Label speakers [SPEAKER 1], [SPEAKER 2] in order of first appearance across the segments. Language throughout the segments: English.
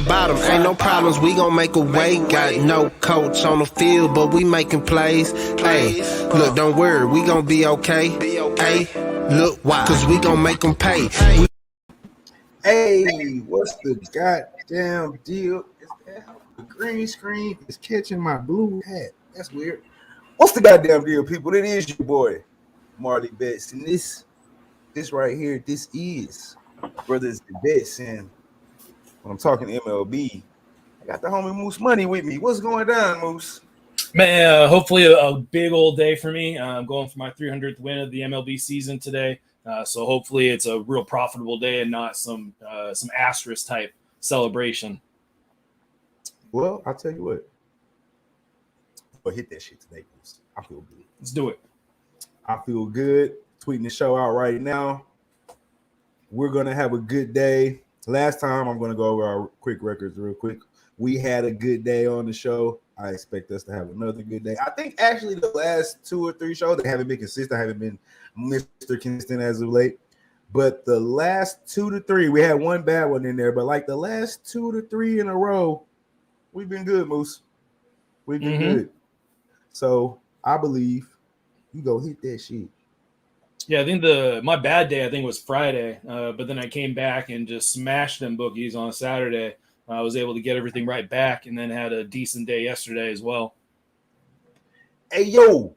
[SPEAKER 1] bottom. Ain't no problems, we gon' make a way. Got no coach on the field, but we making plays. Hey, look, don't worry, we gon' be okay. Hey, look, why? Cause we gon' make them pay.
[SPEAKER 2] Hey, what's the goddamn deal? Is that the green screen is catching my blue hat? That's weird. What's the goddamn deal, people? It is your boy, Marley Bets. And this right here, this is Brothas N Bets. And when I'm talking MLB, I got the homie Moose Money with me. What's going down, Moose?
[SPEAKER 3] Man, hopefully a big old day for me. I'm going for my 300th win of the MLB season today. So hopefully it's a real profitable day and not some Astros type celebration.
[SPEAKER 2] Well, I'll tell you what. But hit that shit today, Moose. I feel good.
[SPEAKER 3] Let's do it.
[SPEAKER 2] I feel good. Tweeting the show out right now. We're going to have a good day. Last time, I'm going to go over our quick records real quick. We had a good day on the show. I expect us to have another good day. I think actually the last 2 or 3 shows, they haven't been consistent. I haven't been Mr. Consistent as of late. But the last 2 to 3, we had one bad one in there. But like the last 2 to 3 in a row, we've been good, Moose. We've been good. So I believe you go hit that shit.
[SPEAKER 3] Yeah, I think my bad day, I think, was Friday. But then I came back and just smashed them bookies on Saturday. I was able to get everything right back and then had a decent day yesterday as well.
[SPEAKER 2] Hey, yo.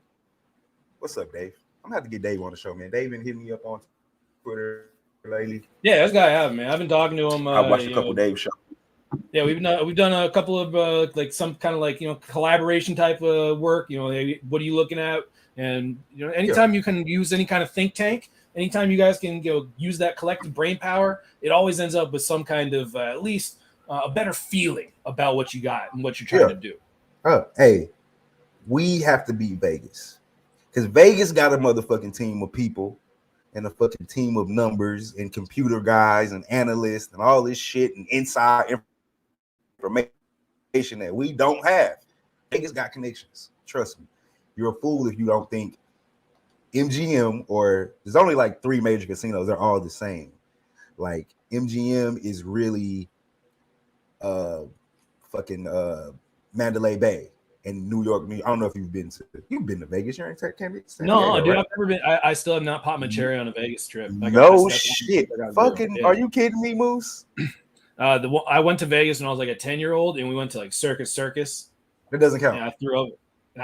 [SPEAKER 2] What's up, Dave? I'm going to have to get Dave on the show, man. Dave been hitting me up on Twitter lately.
[SPEAKER 3] Yeah, this guy I have, man. I've been talking to him.
[SPEAKER 2] I watched a couple Dave shows.
[SPEAKER 3] Yeah, we've done a couple of like some kind of like, collaboration type of work. Hey, what are you looking at? And anytime you can use any kind of think tank, anytime you guys can use that collective brain power, it always ends up with some kind of at least a better feeling about what you got and what you're trying to do.
[SPEAKER 2] Hey, we have to beat Vegas because Vegas got a motherfucking team of people and a fucking team of numbers and computer guys and analysts and all this shit and inside information that we don't have. Vegas got connections. Trust me. You're a fool if you don't think MGM, or there's only like 3 major casinos. They're all the same. Like MGM is really Mandalay Bay in New York. I don't know if you've been to Vegas. You're in Texas?
[SPEAKER 3] No, dude, right? I've never been. I still have not popped my cherry on a Vegas trip.
[SPEAKER 2] No shit. Fucking, are you kidding me, Moose?
[SPEAKER 3] I went to Vegas when I was like a 10-year-old, and we went to like Circus.
[SPEAKER 2] That doesn't count.
[SPEAKER 3] And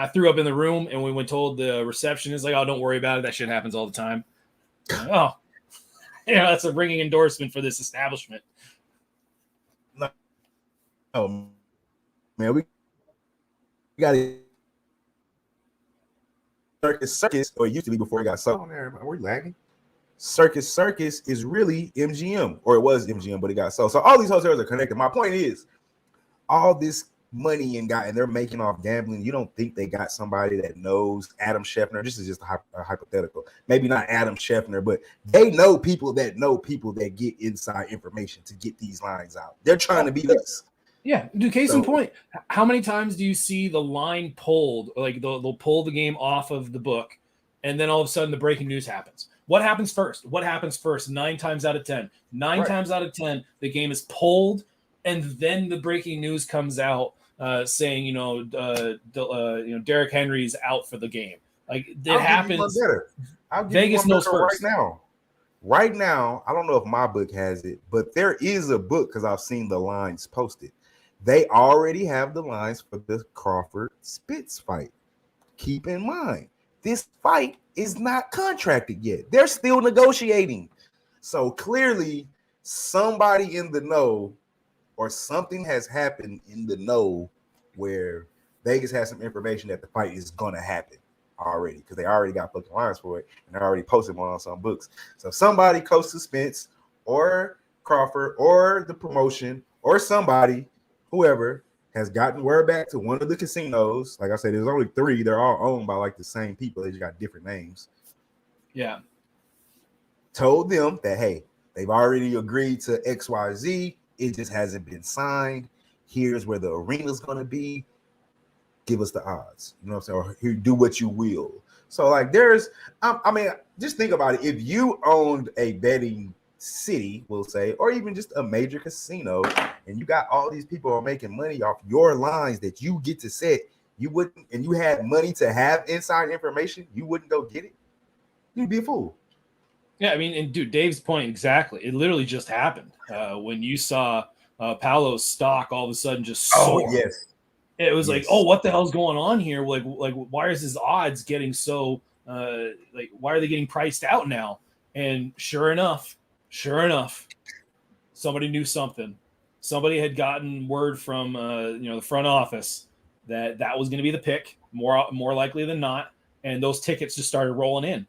[SPEAKER 3] I threw up in the room, and we went told the receptionist, like, "Oh, don't worry about it. That shit happens all the time." Oh, that's a ringing endorsement for this establishment.
[SPEAKER 2] Oh man, we got it. Circus, or it used to be before it got sold. Are we lagging? Circus is really MGM, or it was MGM, but it got sold. So all these hotels are connected. My point is, all this money and they're making off gambling. You don't think they got somebody that knows Adam Schefter? This is just a hypothetical. Maybe not Adam Schefter, but they know people that get inside information to get these lines out. They're trying to be this.
[SPEAKER 3] Yeah, dude, case in point, how many times do you see the line pulled? Like they'll pull the game off of the book, and then all of a sudden the breaking news happens. What happens first? 9 times out of 10. Times out of 10, the game is pulled, and then the breaking news comes out saying, Derrick Henry's out for the game. Like it happens. Vegas knows first.
[SPEAKER 2] Right now, I don't know if my book has it, but there is a book because I've seen the lines posted. They already have the lines for the Crawford Spitz fight. Keep in mind, this fight is not contracted yet. They're still negotiating. So clearly, somebody in the know or something has happened in the know where Vegas has some information that the fight is going to happen already because they already got fucking lines for it and they already posted one on some books. So somebody close to Spence or Crawford or the promotion or somebody, whoever, has gotten word back to one of the casinos. Like I said, there's only 3. They're all owned by like the same people. They just got different names.
[SPEAKER 3] Yeah.
[SPEAKER 2] Told them that, hey, they've already agreed to XYZ. It just hasn't been signed. Here's where the arena's going to be. Give us the odds. You know what I'm saying? Or here, do what you will. So like just think about it. If you owned a betting city, we'll say, or even just a major casino, and you got all these people are making money off your lines that you get to set, you wouldn't, and you had money to have inside information, you wouldn't go get it? You'd be a fool.
[SPEAKER 3] Yeah, I mean, and dude, Dave's point exactly. It literally just happened when you saw Paolo's stock all of a sudden just soar.
[SPEAKER 2] Oh, yes.
[SPEAKER 3] It was like, oh, what the hell's going on here? Like why is his odds getting so like why are they getting priced out now? And sure enough, somebody knew something. Somebody had gotten word from the front office that was going to be the pick, more likely than not, and those tickets just started rolling in.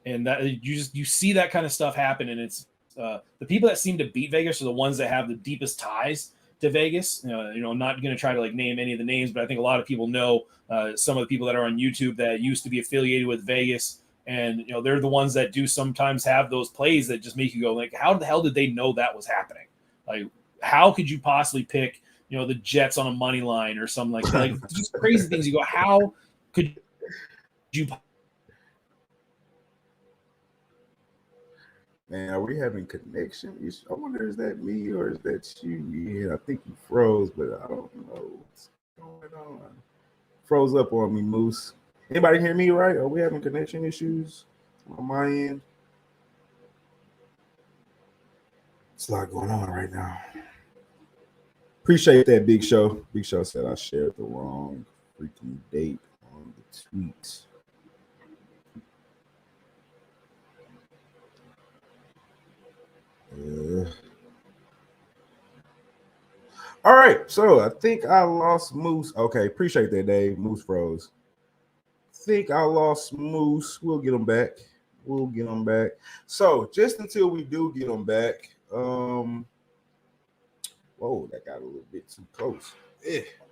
[SPEAKER 3] And that you see that kind of stuff happen, and it's the people that seem to beat Vegas are the ones that have the deepest ties to Vegas. I'm not going to try to like name any of the names, but I think a lot of people know some of the people that are on YouTube that used to be affiliated with Vegas, and they're the ones that do sometimes have those plays that just make you go like, how the hell did they know that was happening? Like, how could you possibly pick the Jets on a money line or something like that? Like just crazy things. You go, how could you?
[SPEAKER 2] Man, are we having connection issues? I wonder, is that me or is that you? Yeah, I think you froze, but I don't know what's going on. Froze up on me, Moose. Anybody hear me right? Are we having connection issues on my end? It's a lot going on right now. Appreciate that, Big Show. Big Show said I shared the wrong freaking date on the tweet. All right, so I think I lost Moose. Okay, appreciate that, Dave. Moose froze. Think I lost Moose. We'll get him back. So just until we do get him back, whoa, that got a little bit too close.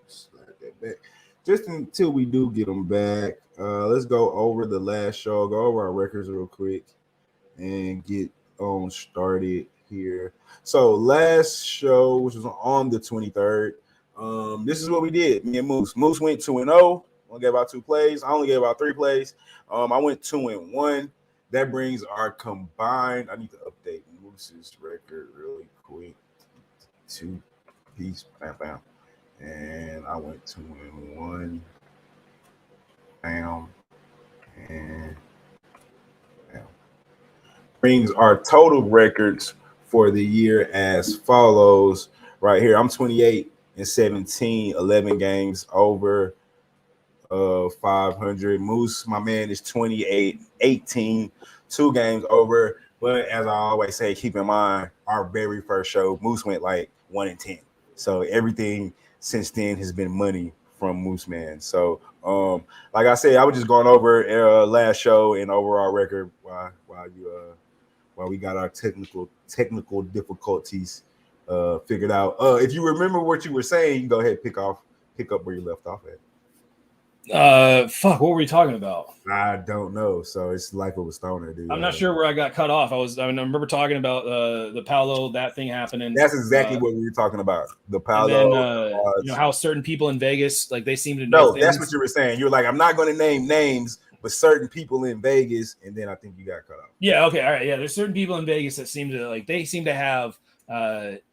[SPEAKER 2] Slide that back. Just until we do get him back, let's go over the last show. Go over our records real quick and get on started here. So last show, which was on the 23rd, this is what we did. Me and Moose. Moose went 2-0. Only gave out 2 plays. I only gave out 3 plays. I went 2-1. That brings our combined. I need to update Moose's record really quick. 2 piece, bam. And I went 2-1. Bam. And bam. Brings our total records for the year as follows. Right here, I'm 28-17, 11 games over 500. Moose, my man, is 28-18, 2 games over. But as I always say, keep in mind, our very first show, Moose went like 1-10. So everything since then has been money from Moose Man. So like I said, I was just going over last show and overall record while we got our technical difficulties figured out. If you remember what you were saying, you can go ahead and pick up where you left off at.
[SPEAKER 3] What were we talking about?
[SPEAKER 2] I don't know. So it's like it was Stoner, dude.
[SPEAKER 3] I'm not sure where I got cut off. I remember talking about the Paolo, that thing happening.
[SPEAKER 2] That's exactly what we were talking about. The
[SPEAKER 3] Paolo. And then, how certain people in Vegas, like they seem to know things.
[SPEAKER 2] That's what you were saying. You were like, I'm not going to name names, but certain people in Vegas, and then I think you got cut off.
[SPEAKER 3] Yeah, okay, all right. Yeah, there's certain people in Vegas that seem to have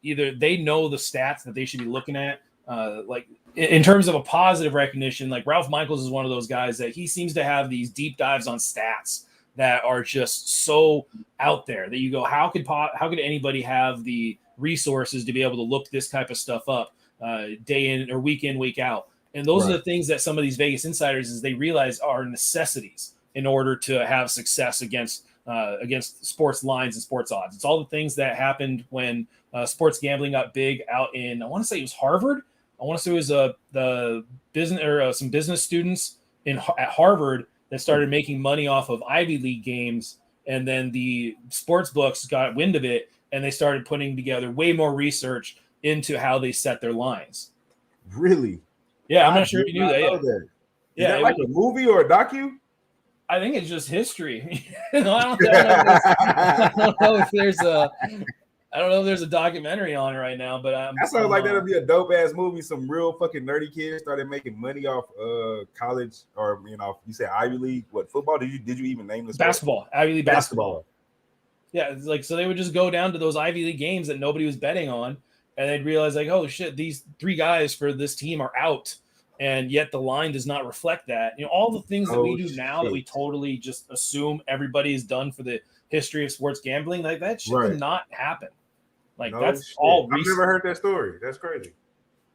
[SPEAKER 3] either they know the stats that they should be looking at, like in terms of a positive recognition. Like Ralph Michaels is one of those guys that he seems to have these deep dives on stats that are just so out there that you go, how could anybody have the resources to be able to look this type of stuff up day in or week in, week out? And those are the things that some of these Vegas insiders is they realize are necessities in order to have success against sports lines and sports odds. It's all the things that happened when sports gambling got big out in, I want to say it was Harvard. I want to say it was the business or some business students at Harvard that started making money off of Ivy League games, and then the sports books got wind of it, and they started putting together way more research into how they set their lines.
[SPEAKER 2] Really?
[SPEAKER 3] Yeah, I'm not sure if you knew that.
[SPEAKER 2] Is that like a movie or a docu?
[SPEAKER 3] I think it's just history. I don't know if there's a documentary on it right now, but
[SPEAKER 2] that sounds like that'd be a dope ass movie. Some real fucking nerdy kids started making money off college, or you said Ivy League. What football? Did you even name this?
[SPEAKER 3] Basketball, Ivy League basketball. Yeah, it's like so they would just go down to those Ivy League games that nobody was betting on, and they'd realize like, oh shit, these 3 guys for this team are out, and yet the line does not reflect that. All the things that we
[SPEAKER 2] Oh
[SPEAKER 3] do now that we
[SPEAKER 2] shit!
[SPEAKER 3] totally just assume everybody is done for the history of sports gambling, like that shit did
[SPEAKER 2] Right?
[SPEAKER 3] not happen. Like
[SPEAKER 2] No
[SPEAKER 3] that's
[SPEAKER 2] shit.
[SPEAKER 3] all
[SPEAKER 2] I've never
[SPEAKER 3] recent.
[SPEAKER 2] heard that story. That's crazy.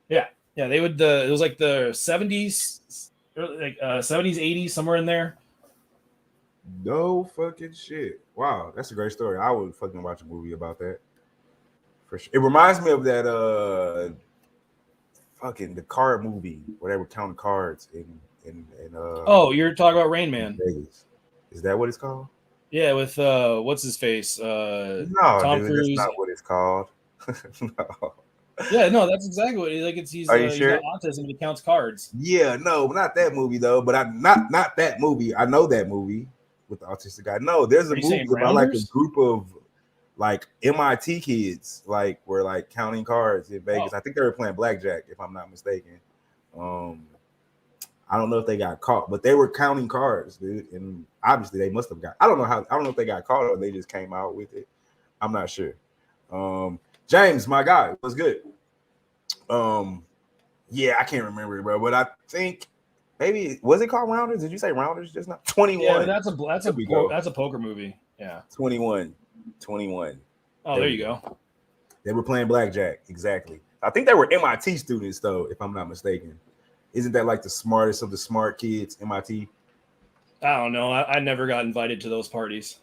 [SPEAKER 3] Yeah, yeah, they would. It was like the 70s, like 70s, 80s, somewhere in there.
[SPEAKER 2] No fucking shit. Wow, that's a great story. I would fucking watch a movie about that. For sure. It reminds me of that fucking the card movie where they were counting cards
[SPEAKER 3] Oh, you're talking about Rain
[SPEAKER 2] in
[SPEAKER 3] Man.
[SPEAKER 2] Vegas. Is that what it's called?
[SPEAKER 3] Yeah, with what's his face?
[SPEAKER 2] No,
[SPEAKER 3] Tom
[SPEAKER 2] dude, that's
[SPEAKER 3] Cruise.
[SPEAKER 2] not what it's called. No.
[SPEAKER 3] Yeah, no, that's exactly what like.
[SPEAKER 2] Are you
[SPEAKER 3] He's got
[SPEAKER 2] sure?
[SPEAKER 3] autism and he counts cards.
[SPEAKER 2] Yeah, no, not that movie though. But I not that movie. I know that movie with the autistic guy. No, there's a
[SPEAKER 3] Are you saying
[SPEAKER 2] movie about like a
[SPEAKER 3] Rounders?
[SPEAKER 2] group of like MIT kids, like were like counting cards in Vegas.
[SPEAKER 3] Oh,
[SPEAKER 2] I think they were playing blackjack, if I'm not mistaken. Um, I don't know if they got caught, but they were counting cards, dude. And obviously they must have got. I don't know how. I don't know if they got caught or they just came out with it. I'm not sure. James, my guy, what's good? Yeah, I can't remember it, bro. But I think maybe was it called Rounders? Did you say Rounders just now?
[SPEAKER 3] yeah,
[SPEAKER 2] 21.
[SPEAKER 3] that's
[SPEAKER 2] There we go.
[SPEAKER 3] a poker movie. Yeah.
[SPEAKER 2] 21. 21.
[SPEAKER 3] Oh, there you go.
[SPEAKER 2] They were playing blackjack. Exactly. I think they were MIT students, though, if I'm not mistaken. Isn't that like the smartest of the smart kids, MIT?
[SPEAKER 3] I don't know. I never got invited to those parties.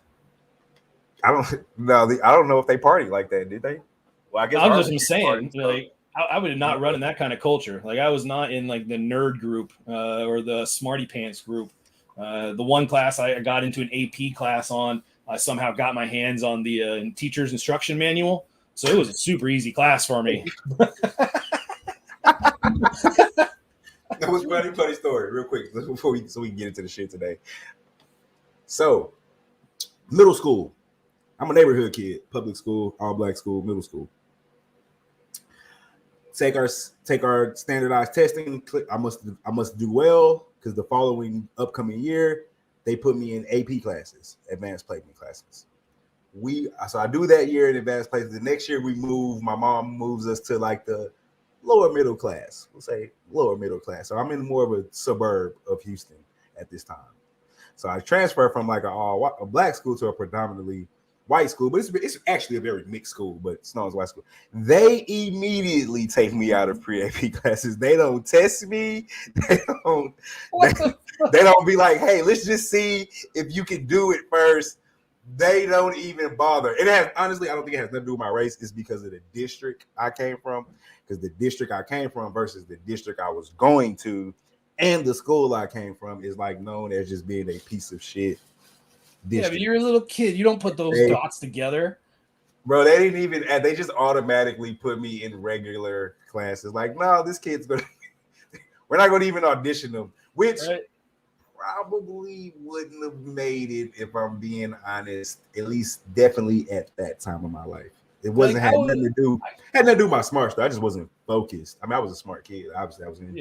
[SPEAKER 2] I don't know if they partied like that, did they? Well, I guess
[SPEAKER 3] I'm
[SPEAKER 2] ours
[SPEAKER 3] just
[SPEAKER 2] did
[SPEAKER 3] saying,
[SPEAKER 2] party, so.
[SPEAKER 3] like, I would not run in that kind of culture. Like, I was not in like the nerd group or the smarty pants group. The one class I got into an AP class on, I somehow got my hands on the teacher's instruction manual, so it was a super easy class for me.
[SPEAKER 2] That was funny story, real quick, so we can get into the shit today. So, middle school. I'm a neighborhood kid, public school, all black school, middle school. Take our standardized testing. I must do well because the following upcoming year they put me in AP classes, advanced placement classes. So I do that year in advanced placement. The next year we move. My mom moves us to like the lower middle class. We'll say lower middle class. So I'm in more of a suburb of Houston at this time. So I transfer from like a black school to a predominantly white school, but it's actually a very mixed school, but it's known as white school. They immediately take me out of pre-AP classes. They don't test me. They don't. They don't be like, hey, let's just see if you can do it first. They don't even bother. It has honestly, I don't think it has nothing to do with my race. It's because of the district I came from. Because the district I came from versus the district I was going to, and the school I came from is like known as just being a piece of shit district.
[SPEAKER 3] Yeah, but you're a little kid. You don't put those dots together.
[SPEAKER 2] Bro, they didn't even, they just automatically put me in regular classes. Like, no, this kid's going to, we're not going to even audition them, which probably wouldn't have made it if I'm being honest, at least definitely at that time of my life. It wasn't had nothing to do with my smart stuff. I just wasn't focused. I mean, I was a smart kid. Obviously, I was in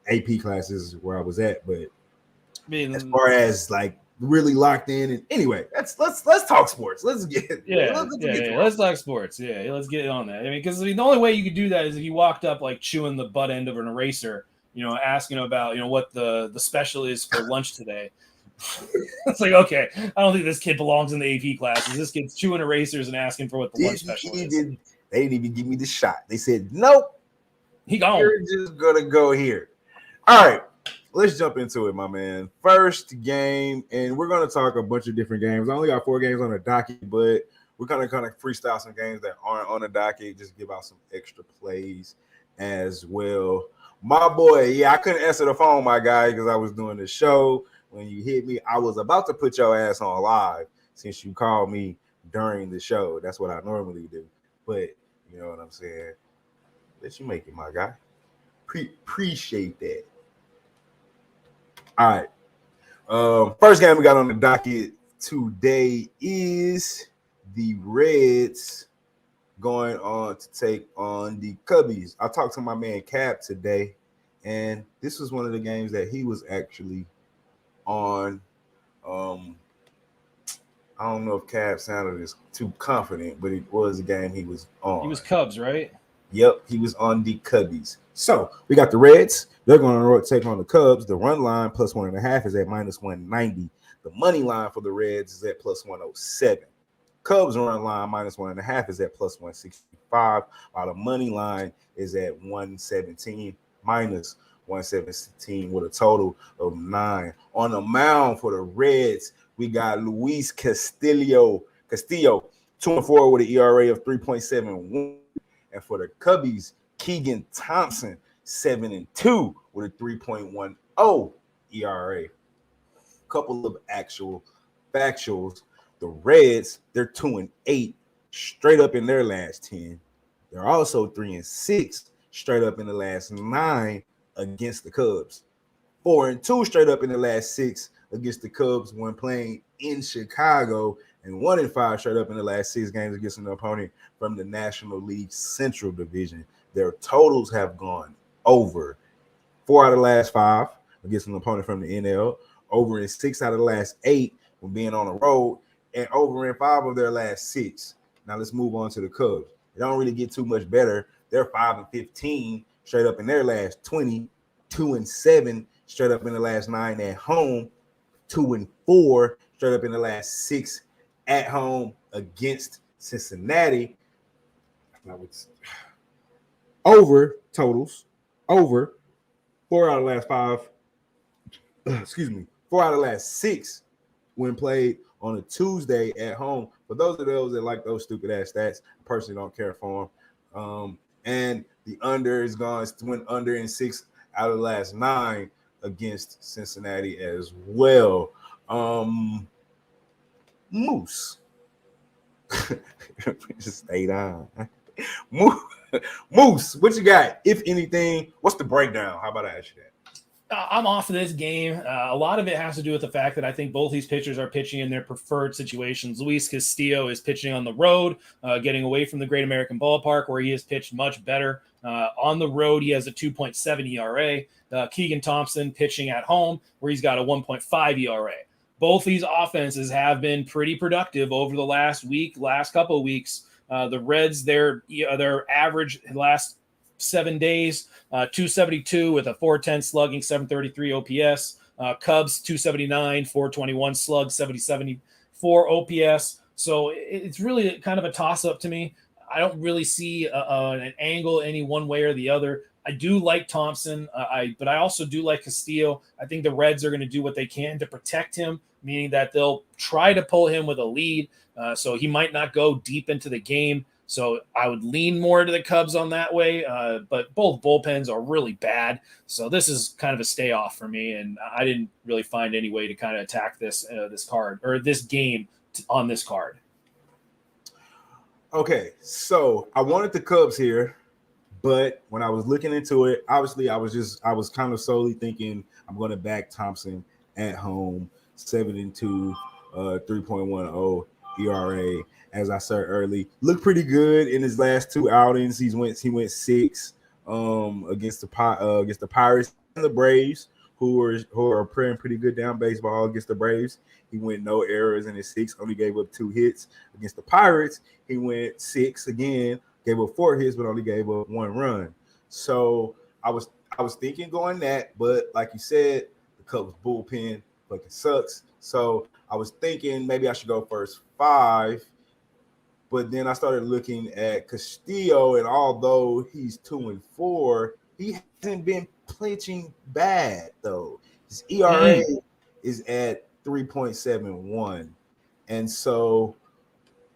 [SPEAKER 2] AP classes where I was at, but as far as like really locked in, and anyway, let's talk sports. Let's
[SPEAKER 3] talk sports. Yeah, let's get on that. I mean, because the only way you could do that is if you walked up like chewing the butt end of an eraser, asking about what the special is for lunch today. It's like, okay, I don't think this kid belongs in the AP classes. This kid's chewing erasers and asking for what the lunch special is.
[SPEAKER 2] They didn't even give me the shot. They said, nope.
[SPEAKER 3] He gone.
[SPEAKER 2] You're just gonna go here. All right, let's jump into it, my man. First game, and we're gonna talk a bunch of different games. I only got 4 games on the docket, but we're gonna kind of freestyle some games that aren't on the docket, just give out some extra plays as well. My boy, I couldn't answer the phone, my guy, because I was doing the show. When you hit me, I was about to put your ass on live since you called me during the show. That's what I normally do. But you know what I'm saying? Let you make it, my guy. Appreciate that. All right. First game we got on the docket today is the Reds going on to take on the Cubbies. I talked to my man Cap today, and this was one of the games that he was actually on. I don't know if Cab sounded as too confident, but it was a game he was on.
[SPEAKER 3] He was Cubs, right?
[SPEAKER 2] Yep, he was on the Cubbies. So we got the Reds. They're going to take on the Cubs. The run line plus 1.5 is at minus 190. The money line for the Reds is at plus 107. Cubs run line minus 1.5 is at plus 165, while the money line is at 117 minus 117 with a total of 9. On the mound for the Reds, we got Luis Castillo, 2-4 with an ERA of 3.71. And for the Cubbies, Keegan Thompson, 7-2 with a 3.10 ERA. Couple of actual factuals. The Reds, they're 2-8 straight up in their last 10. They're also 3-6 straight up in the last 9 against the Cubs. 4-2 straight up in the last 6 against the Cubs when playing in Chicago, and 1-5 straight up in the last 6 games against an opponent from the National League Central Division. Their totals have gone over 4 out of the last 5 against an opponent from the NL, over in 6 out of the last 8 when being on the road, and over in 5 of their last 6. Now let's move on to the Cubs. They don't really get too much better. They're 5-15 straight up in their last 20, 2-7 straight up in the last 9 at home, 2-4 straight up in the last 6 at home against Cincinnati. Over totals, over 4 out of the last 5. 4 out of the last 6 when played on a Tuesday at home. For those of those that like those stupid ass stats, I personally don't care for them. And the under is gone. It went under in 6 out of the last 9 against Cincinnati as well. Moose. Just stay down. Moose, what you got? If anything, what's the breakdown? How about I ask you that?
[SPEAKER 3] I'm off of this game. A lot of it has to do with the fact that I think both these pitchers are pitching in their preferred situations. Luis Castillo is pitching on the road, getting away from the Great American Ballpark, where he has pitched much better. On the road, he has a 2.7 ERA. Keegan Thompson pitching at home, where he's got a 1.5 ERA. Both these offenses have been pretty productive over the last couple of weeks. The Reds, their average last 7 days, 272 with a 410 slugging, 733 OPS. Cubs 279, 421 slug, 774 OPS. So it's really kind of a toss-up to me. I don't really see an angle any one way or the other. I do like Thompson, but I also do like Castillo. I think the Reds are going to do what they can to protect him, meaning that they'll try to pull him with a lead, so he might not go deep into the game. So I would lean more to the Cubs on that way, but both bullpens are really bad. So this is kind of a stay off for me, and I didn't really find any way to kind of attack this card or this game on this card.
[SPEAKER 2] Okay, so I wanted the Cubs here, but when I was looking into it, obviously I was kind of solely thinking I'm going to back Thompson at home, 7-2, 3.10 ERA. As I said early, looked pretty good in his last 2 outings. He went 6 against the Pirates and the Braves, who are playing pretty good down baseball against the Braves. He went no errors in his 6, only gave up 2 hits. Against the Pirates, he went 6 again, gave up 4 hits, but only gave up 1 run. So I was thinking going that, but like you said, the Cubs bullpen fucking sucks. So I was thinking maybe I should go first 5. But then I started looking at Castillo, and although he's 2-4, he hasn't been pitching bad though. His ERA is at 3.71, and so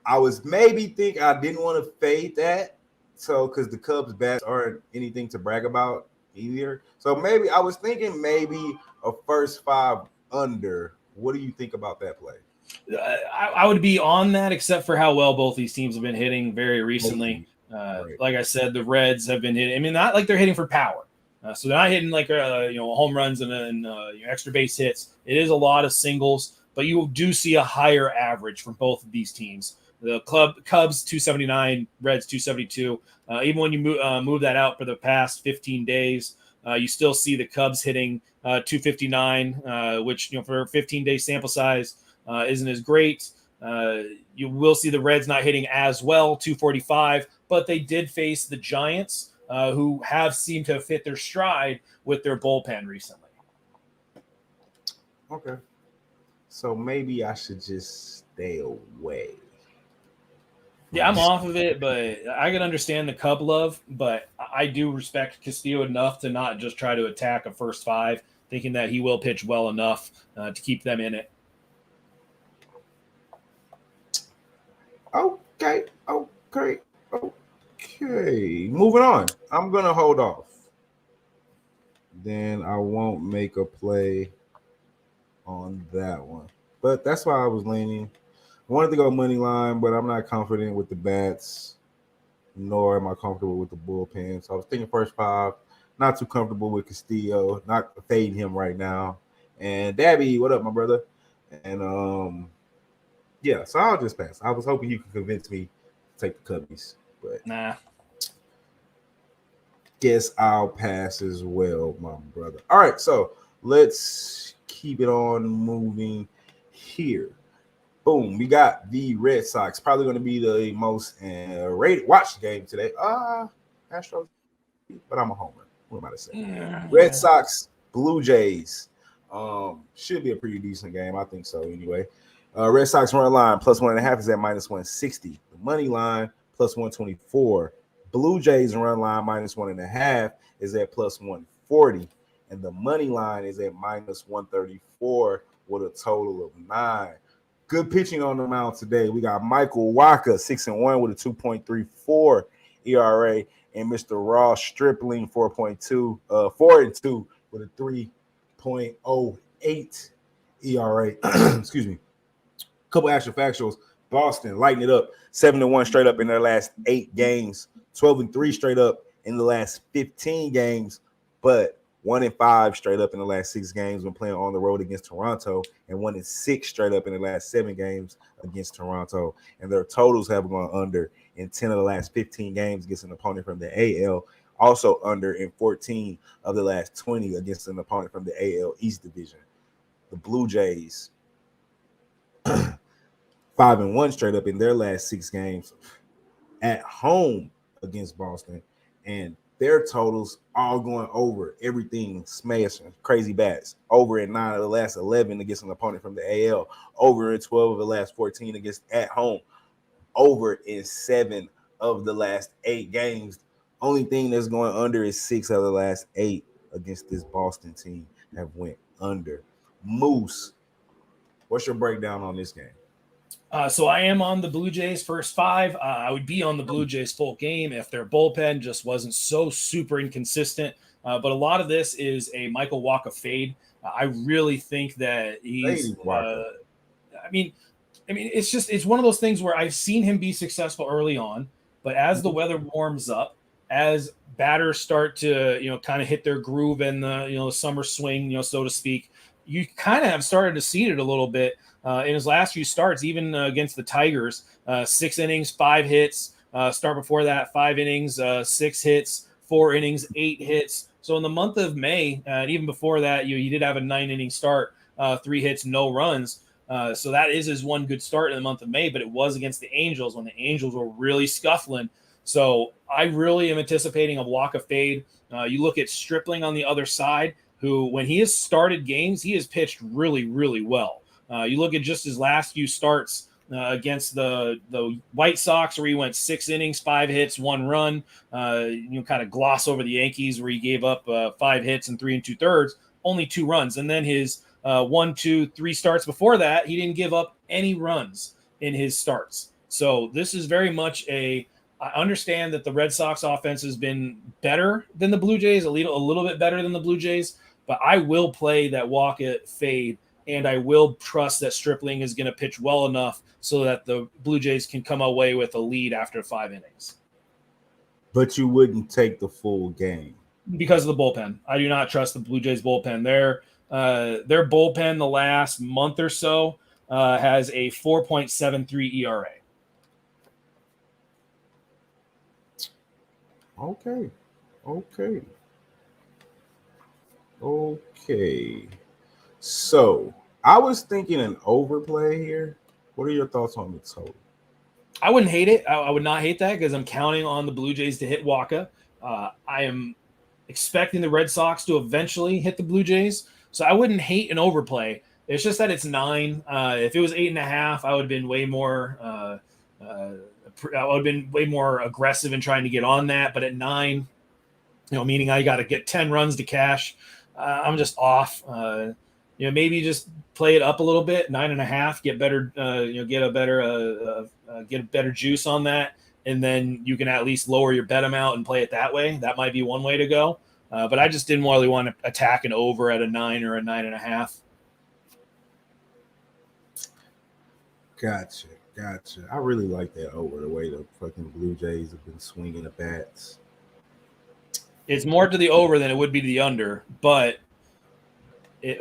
[SPEAKER 2] I was maybe thinking I didn't want to fade that, so because the Cubs bats aren't anything to brag about either. So maybe I was thinking maybe a first 5 under. What do you think about that play?
[SPEAKER 3] I would be on that, except for how well both these teams have been hitting very recently. Right. Like I said, the Reds have been hitting. I mean, not like they're hitting for power. So they're not hitting like home runs and extra base hits. It is a lot of singles, but you do see a higher average from both of these teams. The Cubs 279, Reds 272. Even when you move that out for the past 15 days, you still see the Cubs hitting 259, which for a 15-day sample size isn't as great. You will see the Reds not hitting as well, 245, but they did face the Giants, who have seemed to have fit their stride with their bullpen recently.
[SPEAKER 2] Okay. So maybe I should just stay away.
[SPEAKER 3] Yeah, I'm off of it, but I can understand the Cub love, but I do respect Castillo enough to not just try to attack a first 5, thinking that he will pitch well enough to keep them in it.
[SPEAKER 2] Okay. Moving on. I'm going to hold off. Then I won't make a play on that one. But that's why I was leaning. I wanted to go money line, but I'm not confident with the bats, nor am I comfortable with the bullpen. So I was thinking first 5. Not too comfortable with Castillo. Not fading him right now. And Dabby, what up, my brother? And yeah, so I'll just pass. I was hoping you could convince me to take the Cubbies, but
[SPEAKER 3] Nah.
[SPEAKER 2] Guess I'll pass as well, my brother. All right, so let's keep it on moving here. Boom, we got the Red Sox. Probably going to be the most rated watch game today. Astros, but I'm a homer. What am I to say? Red Sox, Blue Jays. Should be a pretty decent game. I think so anyway. Red Sox run line plus 1.5 is at minus 160. The money line plus 124. Blue Jays run line minus 1.5 is at plus 140. And the money line is at minus 134 with a total of 9. Good pitching on the mound today. We got Michael Wacha, 6-1 with a 2.34 ERA, and Mr. Ross Stripling, 4.2 with a 3.08 ERA. Excuse me. Couple actual factuals. Boston lighting it up, 7-1 straight up in their last 8 games, 12-3 straight up in the last 15 games, but 1-5 straight up in the last 6 games when playing on the road against Toronto, and 1-6 straight up in the last 7 games against Toronto. And their totals have gone under in 10 of the last 15 games against an opponent from the AL, also under in 14 of the last 20 against an opponent from the AL East Division. The Blue Jays, 5-1 straight up in their last 6 games at home against Boston, and their totals all going over everything, smashing crazy bats. Over in 9 of the last 11 against an opponent from the AL. Over in 12 of the last 14 against at home. Over in 7 of the last 8 games. Only thing that's going under is 6 of the last 8 against this Boston team have went under. Moose, what's your breakdown on this game?
[SPEAKER 3] So I am on the Blue Jays first 5. I would be on the Blue Jays full game if their bullpen just wasn't so super inconsistent. But a lot of this is a Michael Wacha fade. I really think that he's. I mean, it's one of those things where I've seen him be successful early on, but as the weather warms up, as batters start to kind of hit their groove and the summer swing, so to speak, you kind of have started to see it a little bit. In his last few starts, even against the Tigers, 6 innings, 5 hits. Start before that, 5 innings, 6 hits, 4 innings, 8 hits. So in the month of May, and even before that, he did have a 9-inning start, 3 hits, no runs. So that is his one good start in the month of May, but it was against the Angels when the Angels were really scuffling. So I really am anticipating a Wacha fade. You look at Stripling on the other side, who when he has started games, he has pitched really, really well. You look at just his last few starts against the White Sox, where he went 6 innings, 5 hits, 1 run. Kind of gloss over the Yankees, where he gave up 5 hits and 3 2/3, only 2 runs. And then his 1, 2, 3 starts before that, he didn't give up any runs in his starts. So this is very much I understand that the Red Sox offense has been better than the Blue Jays, a little bit better than the Blue Jays, but I will play that Wacha fade. And I will trust that Stripling is going to pitch well enough so that the Blue Jays can come away with a lead after 5 innings.
[SPEAKER 2] But you wouldn't take the full game
[SPEAKER 3] because of the bullpen. I do not trust the Blue Jays bullpen. Their bullpen the last month or so has a 4.73 ERA.
[SPEAKER 2] Okay. So I was thinking an overplay here, What are your thoughts on the total?
[SPEAKER 3] I wouldn't hate it. I would not hate that because I'm counting on the Blue Jays to hit Waka. I am expecting the Red Sox to eventually hit the Blue Jays, so I wouldn't hate an overplay. It's just that it's 9. If it was 8.5, I would have been way more. I would have been way more aggressive in trying to get on that. But at 9, meaning I got to get 10 runs to cash, I'm just off. Maybe just play it up a little bit, 9.5, get better, get a better juice on that, and then you can at least lower your bet amount and play it that way. That might be one way to go. But I just didn't really want to attack an over at a 9 or a 9.5.
[SPEAKER 2] Gotcha. I really like that over, the way the fucking Blue Jays have been swinging the bats.
[SPEAKER 3] It's more to the over than it would be to the under, but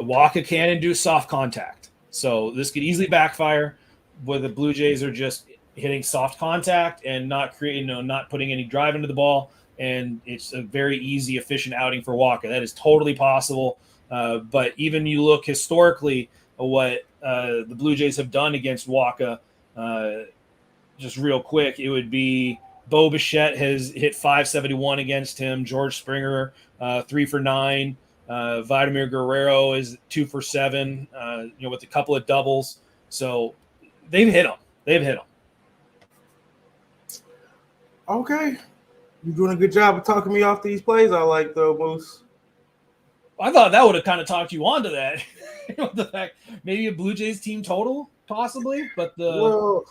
[SPEAKER 3] Waka can induce soft contact. So this could easily backfire where the Blue Jays are just hitting soft contact and not putting any drive into the ball. And it's a very easy, efficient outing for Waka. That is totally possible. But even you look historically at what the Blue Jays have done against Waka, just real quick, it would be Bo Bichette has hit 571 against him. George Springer, 3 for 9. Vladimir Guerrero is 2 for 7, with a couple of doubles. So they've hit him.
[SPEAKER 2] Okay. You're doing a good job of talking me off these plays. I like, though, Moose.
[SPEAKER 3] I thought that would have kind of talked you onto that. The fact maybe a Blue Jays team total, possibly, but the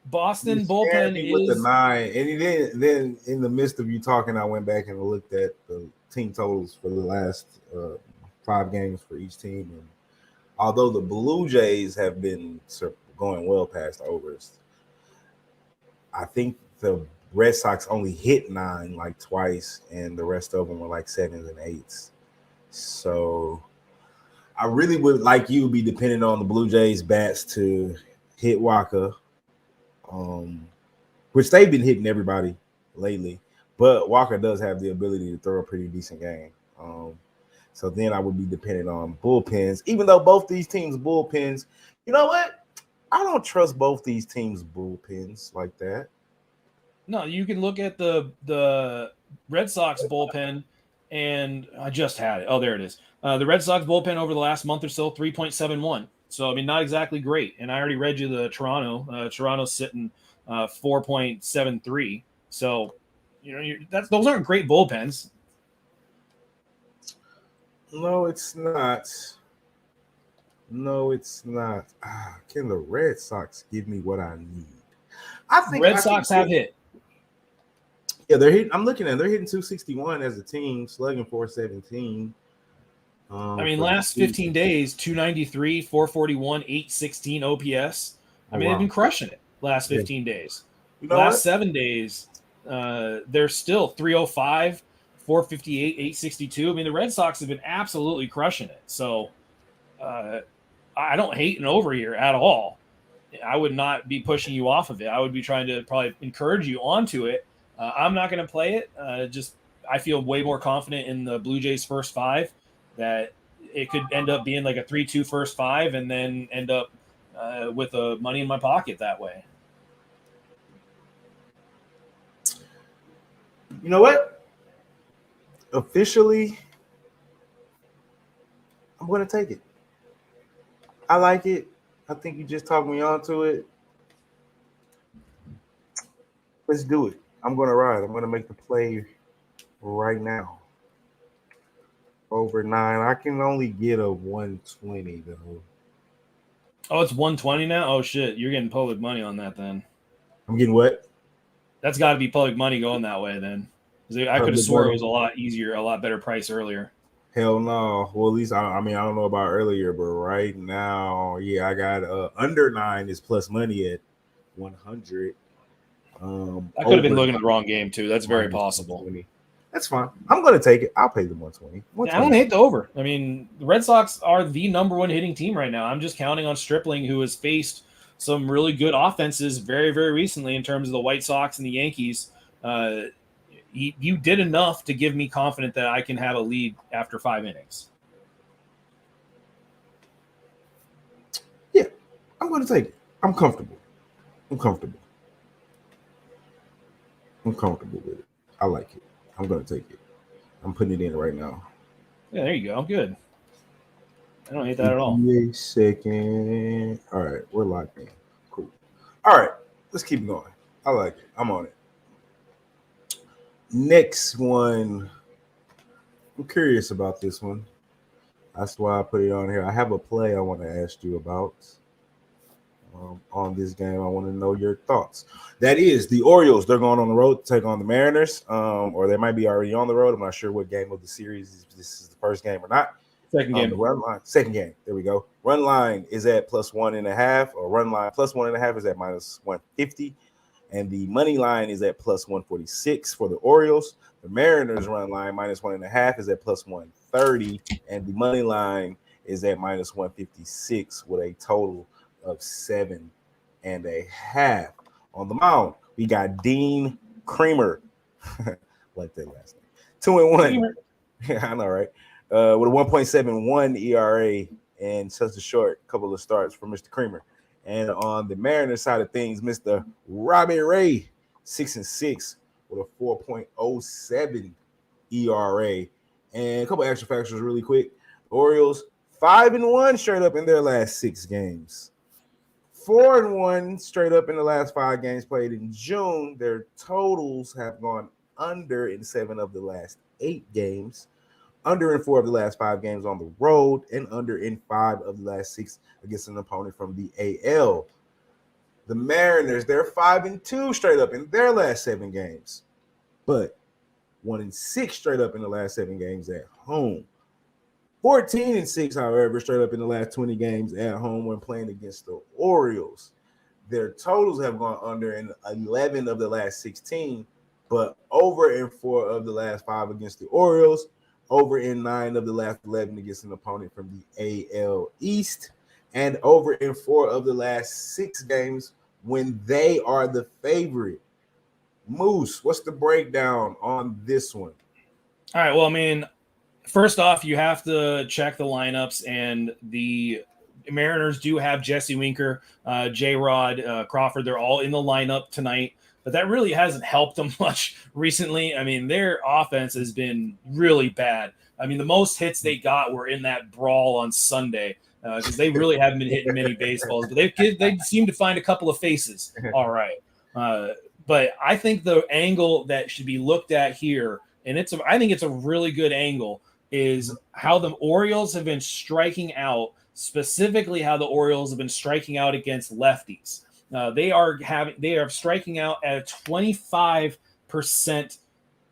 [SPEAKER 3] Boston bullpen
[SPEAKER 2] with the 9. And then in the midst of you talking, I went back and looked at the team totals for the last 5 games for each team. And although the Blue Jays have been going well past overs, I think the Red Sox only hit 9 like twice, and the rest of them were like 7s and 8s. So I really would like you to be dependent on the Blue Jays bats to hit Waka, which they've been hitting everybody lately. But Walker does have the ability to throw a pretty decent game. So then I would be dependent on bullpens, even though both these teams' bullpens, you know what? I don't trust both these teams' bullpens like that.
[SPEAKER 3] No, you can look at the Red Sox bullpen, and I just had it. Oh, there it is. The Red Sox bullpen over the last month or so, 3.71. So, I mean, not exactly great. And I already read you the Toronto. Toronto's sitting 4.73. So, those aren't great bullpens.
[SPEAKER 2] No, it's not. Can the Red Sox give me what I need? I think
[SPEAKER 3] Red Sox have hit.
[SPEAKER 2] Yeah, they're hitting. I'm looking at they're hitting 261 as a team, slugging 417.
[SPEAKER 3] Last 15 days, 293, 441, 816 OPS. They've been crushing it last 15 days. Last 7 days, they're still 305, 458, 862. The Red Sox have been absolutely crushing it. So I don't hate an over here at all. I would not be pushing you off of it. I would be trying to probably encourage you onto it. I'm not going to play it. I feel way more confident in the Blue Jays' first 5 that it could end up being like a 3-2 first 5 and then end up with money in my pocket that way.
[SPEAKER 2] You know what? Officially, I'm going to take it. I like it. I think you just talked me onto it. Let's do it. I'm going to ride. I'm going to make the play right now. Over 9. I can only get a 120, though.
[SPEAKER 3] Oh, it's 120 now? Oh, shit. You're getting public money on that then.
[SPEAKER 2] I'm getting what?
[SPEAKER 3] That's got to be public money going that way then. I could have swore it was a lot easier, a lot better price earlier.
[SPEAKER 2] Hell no. Well, at least, I don't know about earlier, but right now, yeah, I got under 9 is plus money at 100.
[SPEAKER 3] I could have been looking at the wrong game too. That's very possible.
[SPEAKER 2] 20. That's fine. I'm going to take it. I'll pay the 120.
[SPEAKER 3] I don't hate the over. The Red Sox are the number 1 hitting team right now. I'm just counting on Stripling, who has faced some really good offenses very, very recently in terms of the White Sox and the Yankees. You did enough to give me confident that I can have a lead after 5 innings.
[SPEAKER 2] Yeah, I'm going to take it. I'm comfortable. I'm comfortable. I'm comfortable with it. I like it. I'm gonna take it. I'm putting it in right now.
[SPEAKER 3] Yeah, there you go. Good. I don't hate that
[SPEAKER 2] Give
[SPEAKER 3] at all.
[SPEAKER 2] me a second. All right, we're locked in. Cool. All right, let's keep going. I like it. I'm on it. Next one. I'm curious about this one. That's why I put it on here. I have a play I want to ask you about on this game. I want to know your thoughts. That is the Orioles. They're going on the road to take on the Mariners, or they might be already on the road. I'm not sure what game of the series this is the first game or not.
[SPEAKER 3] Second game.
[SPEAKER 2] The run line, second game. There we go. Run line is at +1.5, or run line +1.5 is at -150. And the money line is at +146 for the Orioles. The Mariners run line -1.5 is at +130, and the money line is at -156 with a total of 7.5. On the mound, we got Dean Creamer. Like that last name. 2-1. I know, right? With a 1.71 ERA and such a short couple of starts for Mr. Creamer. And on the Mariners side of things, Mr. Robbie Ray, 6-6 with a 4.07 ERA. And a couple extra factors really quick. The Orioles, 5-1 straight up in their last 6 games. 4-1 straight up in the last 5 games played in June. Their totals have gone under in 7 of the last 8 games. Under in 4 of the last 5 games on the road, and under in 5 of the last 6 against an opponent from the AL. The Mariners, they're 5-2 straight up in their last 7 games, but 1-6 straight up in the last 7 games at home. 14-6, however, straight up in the last 20 games at home when playing against the Orioles. Their totals have gone under in 11 of the last 16, but over in 4 of the last 5 against the Orioles. Over in 9 of the last 11 against an opponent from the AL East, and over in 4 of the last 6 games when they are the favorite. Moose, what's the breakdown on this one?
[SPEAKER 3] All right. Well, I mean, first off, you have to check the lineups, and the Mariners do have Jesse Winker, J-Rod, Crawford. They're all in the lineup tonight. But that really hasn't helped them much recently. I mean, their offense has been really bad. I mean, the most hits they got were in that brawl on Sunday because they really haven't been hitting many baseballs. But they seem to find a couple of faces. All right. But I think the angle that should be looked at here, and I think it's a really good angle, is how the Orioles have been striking out, specifically how the Orioles have been striking out against lefties. They are striking out at a 25%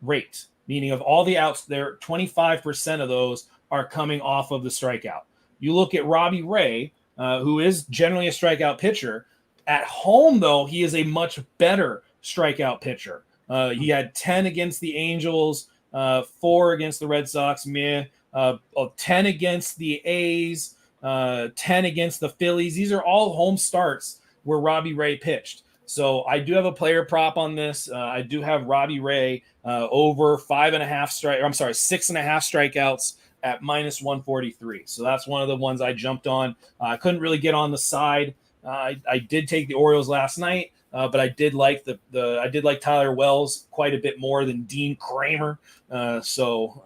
[SPEAKER 3] rate, meaning of all the outs there, 25% of those are coming off of the strikeout. You look at Robbie Ray, who is generally a strikeout pitcher. At home, though, he is a much better strikeout pitcher. He had 10 against the Angels, 4 against the Red Sox, 10 against the A's, 10 against the Phillies. These are all home starts where Robbie Ray pitched. So I do have a player prop on this. I do have Robbie Ray over 6.5 strikeouts at -143. So that's one of the ones I jumped on. I couldn't really get on the side. I did take the Orioles last night, but I did like I did like Tyler Wells quite a bit more than Dean Creamer. So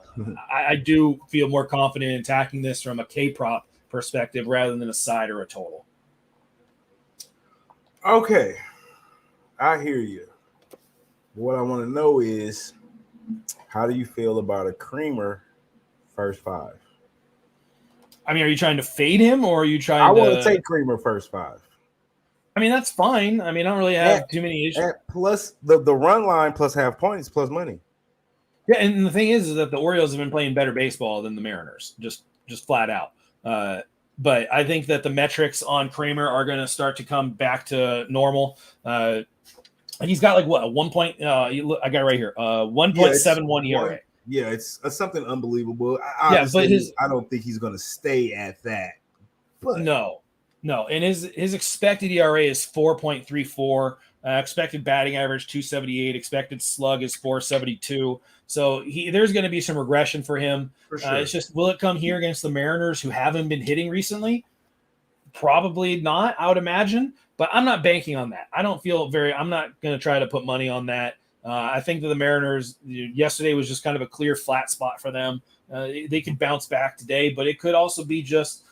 [SPEAKER 3] I do feel more confident in attacking this from a K prop perspective rather than a side or a total.
[SPEAKER 2] Okay, I hear you. What I want to know is, how do you feel about a Creamer first 5?
[SPEAKER 3] I mean, are you trying to fade him, or are you trying
[SPEAKER 2] I
[SPEAKER 3] to?
[SPEAKER 2] want to take Creamer first 5.
[SPEAKER 3] I mean, that's fine. I mean, I don't really have too many issues.
[SPEAKER 2] Plus the run line plus half points plus money.
[SPEAKER 3] Yeah, and the thing is that the Orioles have been playing better baseball than the Mariners, just flat out. But I think that the metrics on Creamer are going to start to come back to normal. He's got like what, a 1 point? I got it right here, 1.71 ERA.
[SPEAKER 2] Yeah, it's something unbelievable.
[SPEAKER 3] But
[SPEAKER 2] I don't think he's going to stay at that. But
[SPEAKER 3] no, and his expected ERA is 4.34. Expected batting average 278. Expected slug is 472. So there's going to be some regression for him. For sure. It's just, will it come here against the Mariners, who haven't been hitting recently? Probably not, I would imagine, but I'm not banking on that. I'm not going to try to put money on that. I think that the Mariners yesterday was just kind of a clear flat spot for them. They could bounce back today, but it could also be just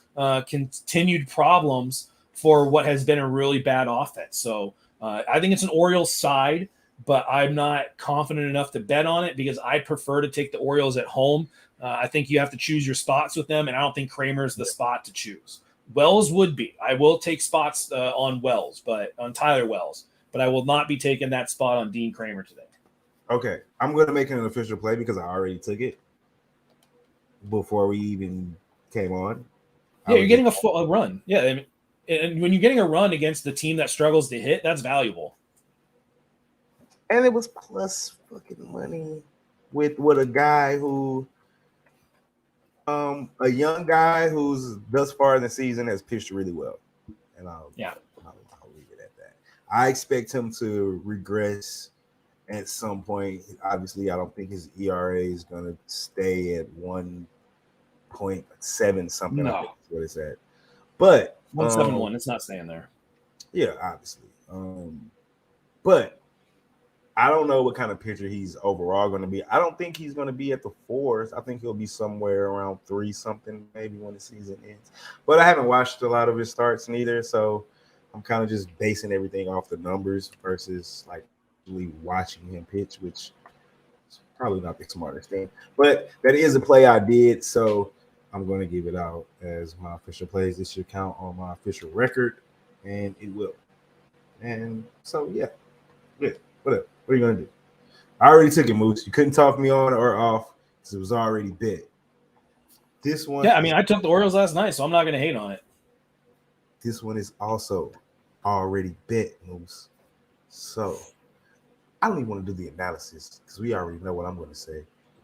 [SPEAKER 3] continued problems for what has been a really bad offense. So I think it's an Orioles side, but I'm not confident enough to bet on it because I prefer to take the Orioles at home. I think you have to choose your spots with them, and I don't think Kramer's the spot to choose. Wells would be. I will take spots on Wells, but on Tyler Wells, but I will not be taking that spot on Dean Kramer today.
[SPEAKER 2] Okay, I'm going to make an official play because I already took it before we even came on.
[SPEAKER 3] Yeah, you're getting a run. Yeah, and when you're getting a run against the team that struggles to hit, that's valuable.
[SPEAKER 2] And it was plus fucking money with a guy who, a young guy who's thus far in the season has pitched really well. And I'll leave it at that. I expect him to regress at some point. Obviously, I don't think his ERA is going to stay at 1.7 something.
[SPEAKER 3] No.
[SPEAKER 2] I think that's what it's at. But
[SPEAKER 3] 171, it's not staying there.
[SPEAKER 2] Yeah, obviously. But I don't know what kind of pitcher he's overall going to be. I don't think he's going to be at the 4s. I think he'll be somewhere around 3 something maybe when the season ends. But I haven't watched a lot of his starts neither, so I'm kind of just basing everything off the numbers versus like really watching him pitch, which is probably not the smartest thing. But that is a play I did, so I'm going to give it out as my official plays. This should count on my official record, and it will. And so, yeah. Whatever. What are you going to do? I already took it, Moose. You couldn't talk me on or off because it was already bet. This one.
[SPEAKER 3] Yeah, I mean, I took the Orioles last night, so I'm not going to hate on it.
[SPEAKER 2] This one is also already bet, Moose. So I don't even want to do the analysis because we already know what I'm going to say.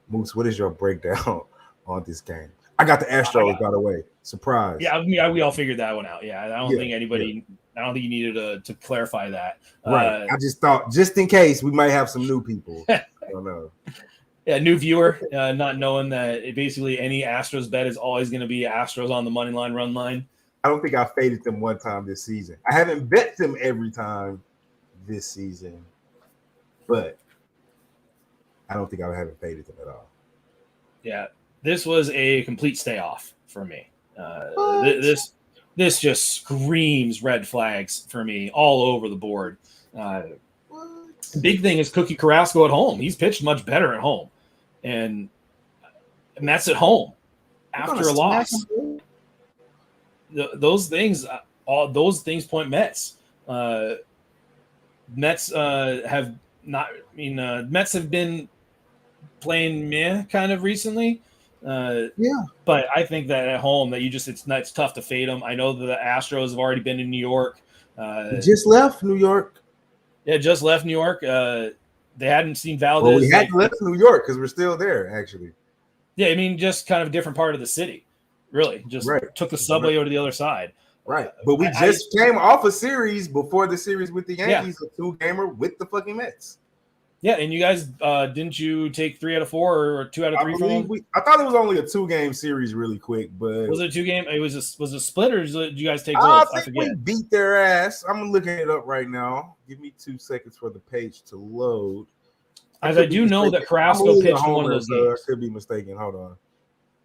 [SPEAKER 2] Moose, what is your breakdown on this game? I got the Astros, by the way. Surprise.
[SPEAKER 3] Yeah, we all figured that one out. Yeah, I don't think anybody I don't think you needed to clarify that.
[SPEAKER 2] Right. I just thought, just in case, we might have some new people. I don't know.
[SPEAKER 3] Yeah, new viewer, not knowing that basically any Astros bet is always going to be Astros on the money line, run line.
[SPEAKER 2] I don't think I faded them one time this season. I haven't bet them every time this season, but I don't think I haven't faded them at all.
[SPEAKER 3] Yeah, this was a complete stay off for me. This just screams red flags for me all over the board. Big thing is Cookie Carrasco at home. He's pitched much better at home, and that's at home after a loss. Those things point Mets. Mets have not. I mean, Mets have been playing meh kind of recently. But I think that at home that it's tough to fade them. I know that the Astros have already been in New York.
[SPEAKER 2] Just left New York.
[SPEAKER 3] Yeah, just left New York. They hadn't seen Valdez.
[SPEAKER 2] Well, we hadn't left New York because we're still there, actually.
[SPEAKER 3] Yeah, I mean, just kind of a different part of the city, really. Just took the subway over to the other side.
[SPEAKER 2] Right. But we just came off a series before the series with the Yankees, a 2-gamer with the fucking Mets. Yeah,
[SPEAKER 3] and you guys, didn't you take 3 out of 4 or 2 out of 3 from them?
[SPEAKER 2] I thought it was only a 2-game series really quick, but...
[SPEAKER 3] Was it a 2-game? It was a split, or did you guys take both?
[SPEAKER 2] I think we beat their ass. I'm looking it up right now. Give me 2 seconds for the page to load.
[SPEAKER 3] As I do know that Carrasco pitched one of those games.
[SPEAKER 2] I could be mistaken. Hold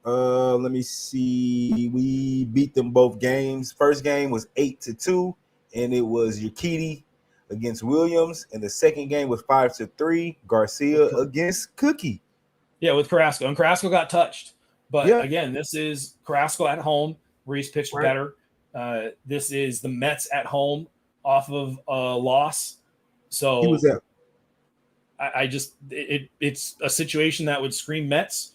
[SPEAKER 2] on. Let me see. We beat them both games. First game was 8-2, and it was Urquidy against Williams, and the second game was 5-3. Garcia against Cookie.
[SPEAKER 3] Yeah, with Carrasco, and Carrasco got touched. But again, this is Carrasco at home, where he's pitched better. This is the Mets at home off of a loss. So
[SPEAKER 2] he was there.
[SPEAKER 3] It's a situation that would scream Mets.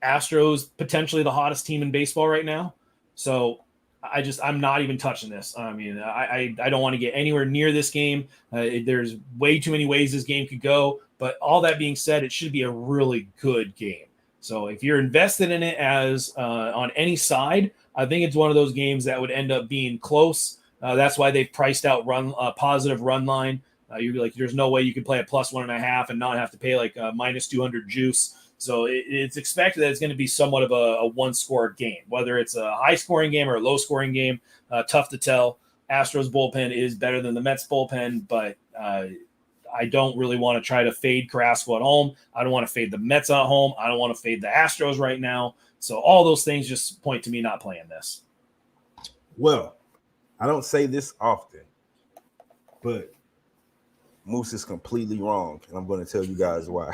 [SPEAKER 3] Astros potentially the hottest team in baseball right now. So I'm not even touching this. I mean, I don't want to get anywhere near this game. There's way too many ways this game could go. But all that being said, it should be a really good game. So if you're invested in it as on any side, I think it's one of those games that would end up being close. That's why they've priced out positive run line. You'd be like, there's no way you could play a +1.5 and not have to pay like -200 juice. So it's expected that it's going to be somewhat of a one-score game, whether it's a high-scoring game or a low-scoring game. Tough to tell. Astros bullpen is better than the Mets bullpen, but I don't really want to try to fade Carrasco at home. I don't want to fade the Mets at home. I don't want to fade the Astros right now. So all those things just point to me not playing this.
[SPEAKER 2] Well, I don't say this often, but Moose is completely wrong, and I'm going to tell you guys why.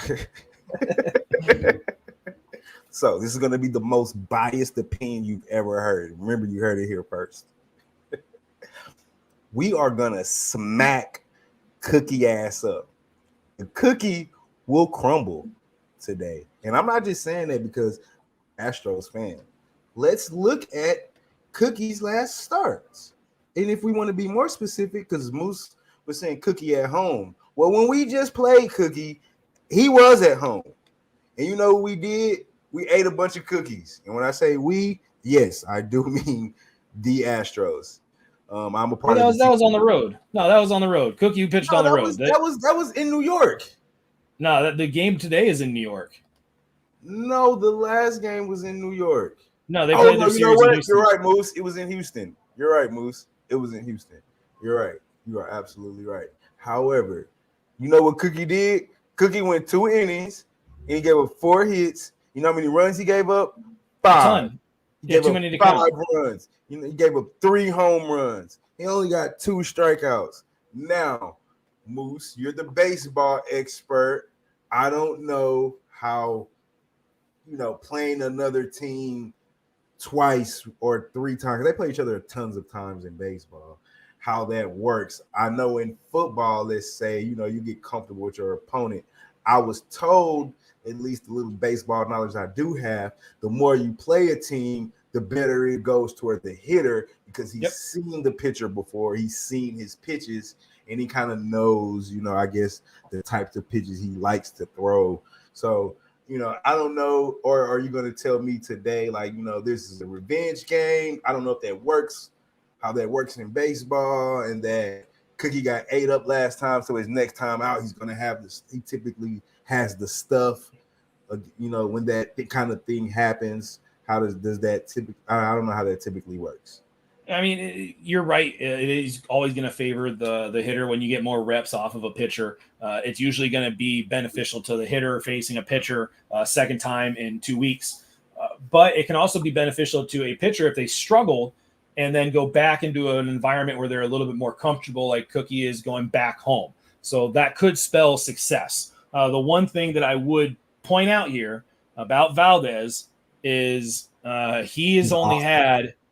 [SPEAKER 2] So this is going to be the most biased opinion you've ever heard. Remember, you heard it here first. We are going to smack Cookie ass up. The Cookie will crumble today. And I'm not just saying that because Astros fan. Let's look at Cookie's last starts. And if we want to be more specific, because Moose was saying Cookie at home. Well, when we just played Cookie, he was at home. And you know what we did? We ate a bunch of cookies. And when I say we, yes, I do mean the Astros. I'm a part
[SPEAKER 3] that
[SPEAKER 2] of
[SPEAKER 3] was on the road. No, that was on the road. Cookie pitched on the road.
[SPEAKER 2] That was in New York.
[SPEAKER 3] No, the game today is in New York.
[SPEAKER 2] No, the last game was in New York.
[SPEAKER 3] No, they played their series in Houston.
[SPEAKER 2] You're right, Moose. It was in Houston. You're right, Moose. It was in Houston. You're right. You are absolutely right. However, you know what Cookie did? Cookie went 2 innings and he gave up 4 hits. You know how many runs he gave up? 5.
[SPEAKER 3] A ton.
[SPEAKER 2] He gave
[SPEAKER 3] too
[SPEAKER 2] up
[SPEAKER 3] many to
[SPEAKER 2] 5
[SPEAKER 3] count.
[SPEAKER 2] runs. You know, he gave up 3 home runs. He only got 2 strikeouts. Now, Moose, you're the baseball expert. I don't know how, playing another team twice or 3 times. They play each other tons of times in baseball. How that works. I know in football, let's say, you get comfortable with your opponent. I was told, at least the little baseball knowledge I do have, the more you play a team, the better it goes toward the hitter because he's seen the pitcher before, he's seen his pitches, and he kind of knows, I guess the types of pitches he likes to throw. So, I don't know, or are you going to tell me today, this is a revenge game? I don't know if that works, how that works in baseball, and that Cookie got ate up last time, so his next time out, he's going to have this. He typically has the stuff, when that kind of thing happens. How does that typically? I don't know how that typically works.
[SPEAKER 3] I mean, you're right. It is always going to favor the hitter when you get more reps off of a pitcher. It's usually going to be beneficial to the hitter facing a pitcher second time in 2 weeks. But it can also be beneficial to a pitcher if they struggle and then go back into an environment where they're a little bit more comfortable, like Cookie is going back home. So that could spell success. The one thing that I would point out here about Valdez is he has only had –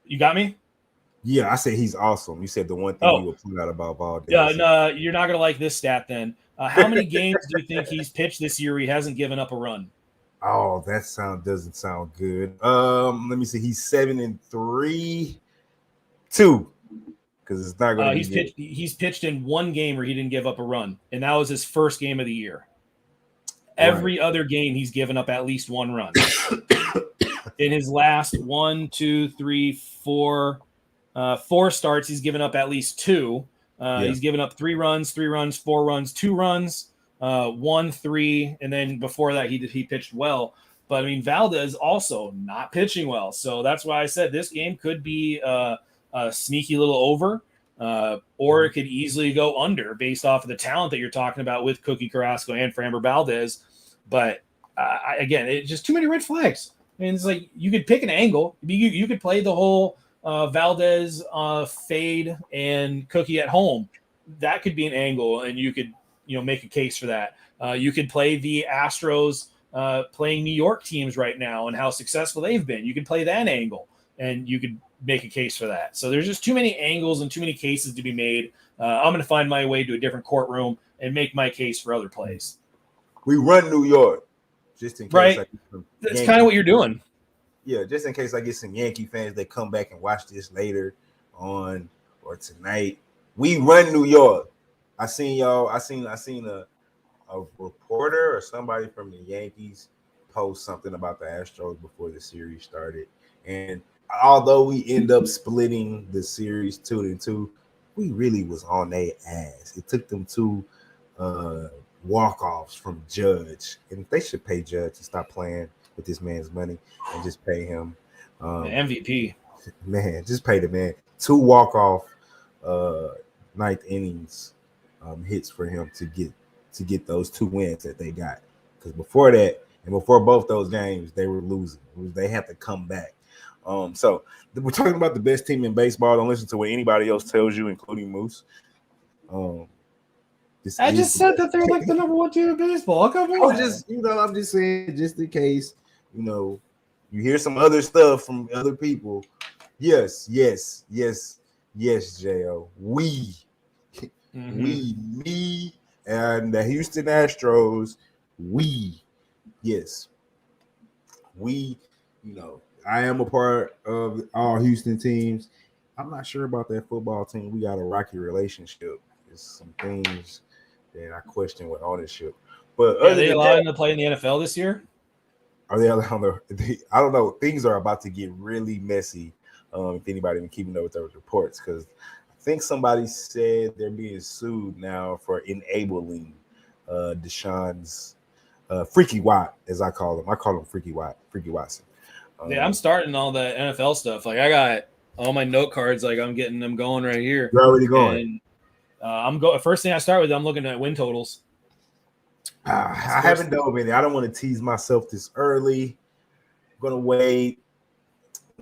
[SPEAKER 3] you got me?
[SPEAKER 2] Yeah, I said he's awesome. You said the one thing you would point out about Valdez.
[SPEAKER 3] Yeah, no, you're not going to like this stat then. How many games do you think he's pitched this year where he hasn't given up a run?
[SPEAKER 2] Oh, that doesn't sound good. Let me see. He's 7-3, 2, because it's not going to be good.
[SPEAKER 3] He's pitched in 1 game where he didn't give up a run, and that was his first game of the year. Every other game, he's given up at least 1 run. In his last 4 starts, he's given up at least 2. He's given up 3 runs, 4 runs, 2 runs, 1, 3, and then before that he pitched well. But I mean, Valdez also not pitching well, so that's why I said this game could be a sneaky little over, or it could easily go under based off of the talent that you're talking about with Cookie Carrasco and Framber Valdez. But again, it's just too many red flags. I mean, it's like you could pick an angle. You could play the whole Valdez fade and Cookie at home. That could be an angle, and you could make a case for that. You could play the Astros playing New York teams right now and how successful they've been. You could play that angle, and you could make a case for that. So there's just too many angles and too many cases to be made. I'm going to find my way to a different courtroom and make my case for other plays.
[SPEAKER 2] We run New York. Just in case,
[SPEAKER 3] right? That's kind of what you're doing.
[SPEAKER 2] Yeah, just in case I get some Yankee fans that come back and watch this later on or tonight. We run New York. I seen a reporter or somebody from the Yankees post something about the Astros before the series started. And although we end up splitting the series 2-2, we really was on their ass. It took them 2 walk-offs from Judge, and they should pay Judge to stop playing with this man's money and just pay him.
[SPEAKER 3] MVP.
[SPEAKER 2] Man, just pay the man 2 walk-off ninth innings hits for him to get those 2 wins that they got. Because before that, and before both those games, they were losing. They had to come back. So we're talking about the best team in baseball. Don't listen to what anybody else tells you, including Moose.
[SPEAKER 3] I just said that they're like the number 1 team in baseball. Come on.
[SPEAKER 2] I'm just saying, just in case, you hear some other stuff from other people. Yes, Jo. We, me, and the Houston Astros. I am a part of all Houston teams. I'm not sure about that football team. We got a rocky relationship. There's some things that I question with ownership. But
[SPEAKER 3] are they allowing to play in the NFL this year?
[SPEAKER 2] Are they allowed? I don't know. Things are about to get really messy. If anybody been keeping up with those reports, because I think somebody said they're being sued now for enabling Deshaun's Freaky Watt, as I call him. I call him Freaky Watson.
[SPEAKER 3] Yeah, I'm starting all the NFL stuff. Like I got all my note cards. Like I'm getting them going right here.
[SPEAKER 2] You're already going.
[SPEAKER 3] And, I'm going. First thing I start with, I'm looking at win totals.
[SPEAKER 2] I haven't dove in. I don't want to tease myself this early. I'm gonna wait.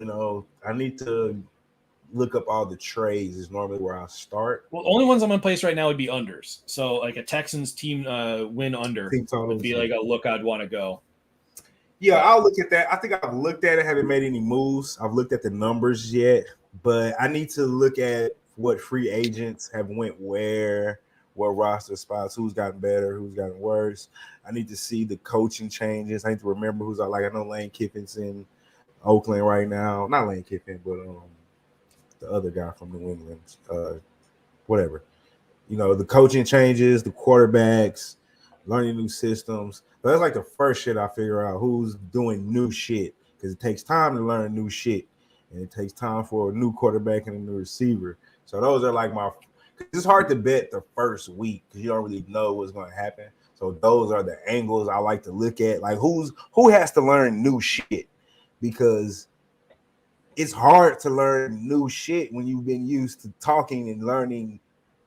[SPEAKER 2] I need to look up all the trades. Is normally where I start.
[SPEAKER 3] Well, the only ones I'm gonna place right now would be unders. So like a Texans team win under would be like a look I'd want to go.
[SPEAKER 2] Yeah, I'll look at that. I think I've looked at it. Haven't made any moves. I've looked at the numbers yet, but I need to look at what free agents have went where, what roster spots, who's gotten better, who's gotten worse. I need to see the coaching changes. I need to remember who's like. I know Lane Kiffin's in Oakland right now. Not Lane Kiffin, but the other guy from New England. Whatever. The coaching changes, the quarterbacks, learning new systems. But that's like the first shit I figure out, who's doing new shit, because it takes time to learn new shit, and it takes time for a new quarterback and a new receiver. So those are like it's hard to bet the first week because you don't really know what's going to happen. So those are the angles I like to look at. Like who has to learn new shit, because it's hard to learn new shit when you've been used to talking and learning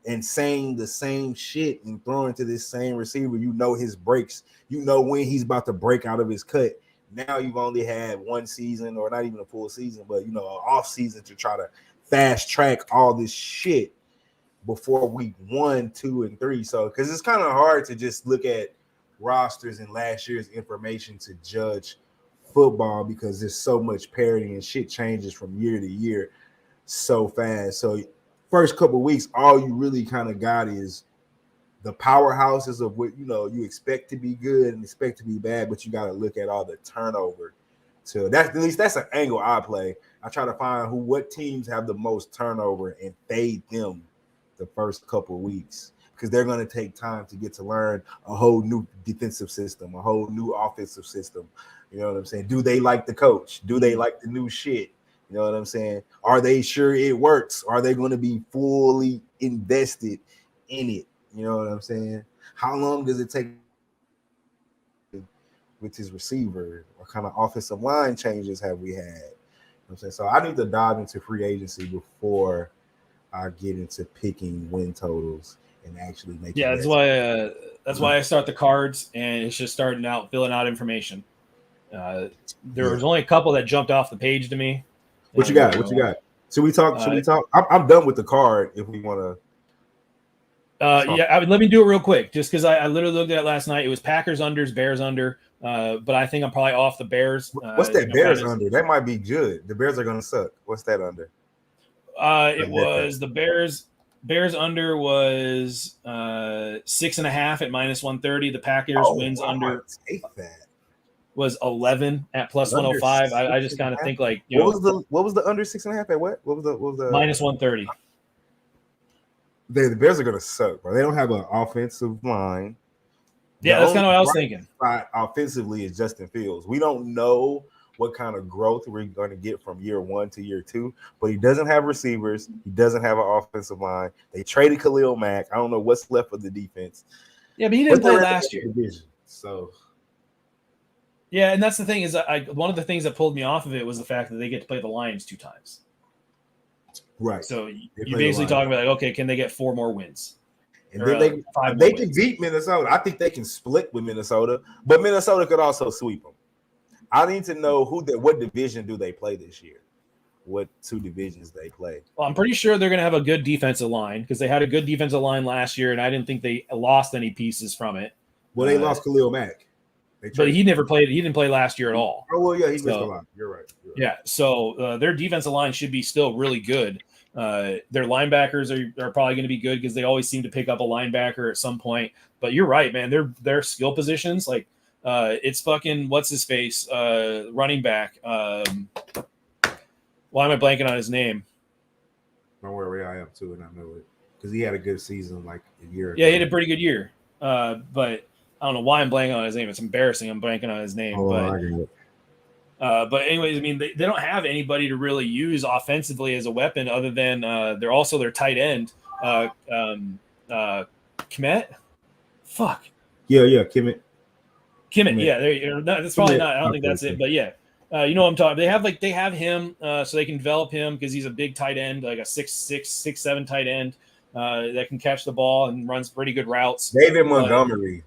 [SPEAKER 2] and saying the same shit and throwing to this same receiver. His breaks. When he's about to break out of his cut. Now you've only had one season, or not even a full season, but an off season to try to fast track all this shit before week 1, 2, and 3. So because it's kind of hard to just look at rosters and last year's information to judge football, because there's so much parity and shit changes from year to year so fast. So first couple of weeks, all you really kind of got is the powerhouses of what you expect to be good and expect to be bad, but you got to look at all the turnover. So at least that's an angle I play. I try to find what teams have the most turnover and fade them the first couple of weeks, because they're going to take time to get to learn a whole new defensive system, a whole new offensive system. You know what I'm saying? Do they like the coach? Do they like the new shit? You know what I'm saying? Are they sure it works? Are they going to be fully invested in it? You know what I'm saying? How long does it take with his receiver? What kind of offensive line changes have we had? You know what I'm saying? So I need to dive into free agency before I get into picking win totals and actually making.
[SPEAKER 3] Yeah, that's why I start the cards, and it's just filling out information. There was only a couple that jumped off the page to me.
[SPEAKER 2] What you got? Should we talk? I'm done with the card if we want to.
[SPEAKER 3] Let me do it real quick, just because I literally looked at it last night. It was Packers unders, Bears under, but I think I'm probably off the Bears.
[SPEAKER 2] What's that Bears under? That might be good. The Bears are going to suck. What's that under?
[SPEAKER 3] It was the Bears. Bears under was 6.5 at -130. The Packers wins under. Take that. Was 11 at +105. I just kind of think like
[SPEAKER 2] what was the under 6.5 at what? What was the
[SPEAKER 3] -130?
[SPEAKER 2] The Bears are gonna suck, bro. They don't have an offensive line.
[SPEAKER 3] Yeah, that's kind of what I was thinking.
[SPEAKER 2] Offensively is Justin Fields. We don't know what kind of growth we're going to get from year 1 to year 2, but he doesn't have receivers. He doesn't have an offensive line. They traded Khalil Mack. I don't know what's left of the defense.
[SPEAKER 3] Yeah, but he didn't play last year.
[SPEAKER 2] Division, so.
[SPEAKER 3] Yeah, and that's the thing is one of the things that pulled me off of it was the fact that they get to play the Lions 2 times.
[SPEAKER 2] Right.
[SPEAKER 3] So you're basically talking about like, okay, can they get 4 more wins?
[SPEAKER 2] And then they can beat Minnesota. I think they can split with Minnesota, but Minnesota could also sweep them. I need to know what division do they play this year? What 2 divisions they play?
[SPEAKER 3] Well, I'm pretty sure they're going to have a good defensive line because they had a good defensive line last year, and I didn't think they lost any pieces from it.
[SPEAKER 2] Well, they lost Khalil Mack.
[SPEAKER 3] But he never played. He didn't play last year at all.
[SPEAKER 2] Oh, well, yeah, he missed a lot. You're right.
[SPEAKER 3] Yeah, so their defensive line should be still really good. Their linebackers are probably going to be good because they always seem to pick up a linebacker at some point. But you're right, man. Their skill positions, like it's fucking what's his face, running back. Why am I blanking on his name?
[SPEAKER 2] Don't worry, I am too, and I know it because he had a good season like a year ago.
[SPEAKER 3] Yeah, he had a pretty good year. But I don't know why I'm blanking on his name. It's embarrassing. I'm blanking on his name. But anyways, I mean, they don't have anybody to really use offensively as a weapon other than they're also their tight end, Kmet. Fuck.
[SPEAKER 2] Yeah, Kmet.
[SPEAKER 3] Yeah, that's probably not. I don't think that's it. But yeah, you know what I'm talking. They have him so they can develop him because he's a big tight end, like a 6'6", 6'7" tight end. That can catch the ball and runs pretty good routes.
[SPEAKER 2] David Montgomery.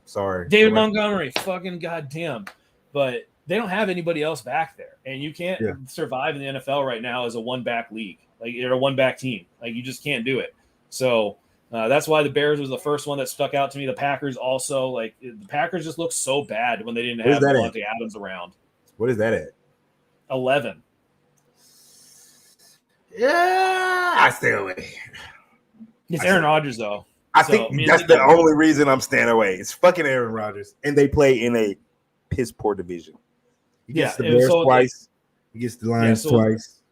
[SPEAKER 3] David Montgomery. Fucking goddamn. But they don't have anybody else back there. And you can't survive in the NFL right now as a one-back league. Like you're a one-back team. Like you just can't do it. So that's why the Bears was the first one that stuck out to me. The Packers also. Like the Packers just looked so bad when they didn't have Devontae Adams around.
[SPEAKER 2] What is that at?
[SPEAKER 3] 11.
[SPEAKER 2] Yeah, I stay away.
[SPEAKER 3] It's Aaron Rodgers, though.
[SPEAKER 2] I think that's the only reason I'm staying away. It's fucking Aaron Rodgers. And they play in a piss poor division. He gets the Bears twice. He gets the Lions twice.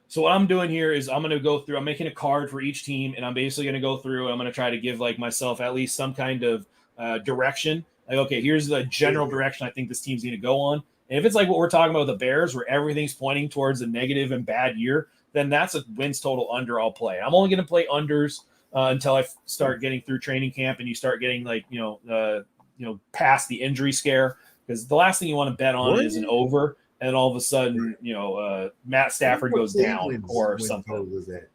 [SPEAKER 3] So what I'm doing here is I'm going to go through. I'm making a card for each team, and I'm basically going to go through. I'm going to try to give like myself at least some kind of direction. Like, okay, here's the general direction I think this team's going to go on. And if it's like what we're talking about with the Bears, where everything's pointing towards a negative and bad year, then that's a wins total under I'll play. I'm only going to play unders until I start getting through training camp and you start getting like past the injury scare, because the last thing you want to bet on is an over, and all of a sudden Matt Stafford goes down or something.
[SPEAKER 2] Was that?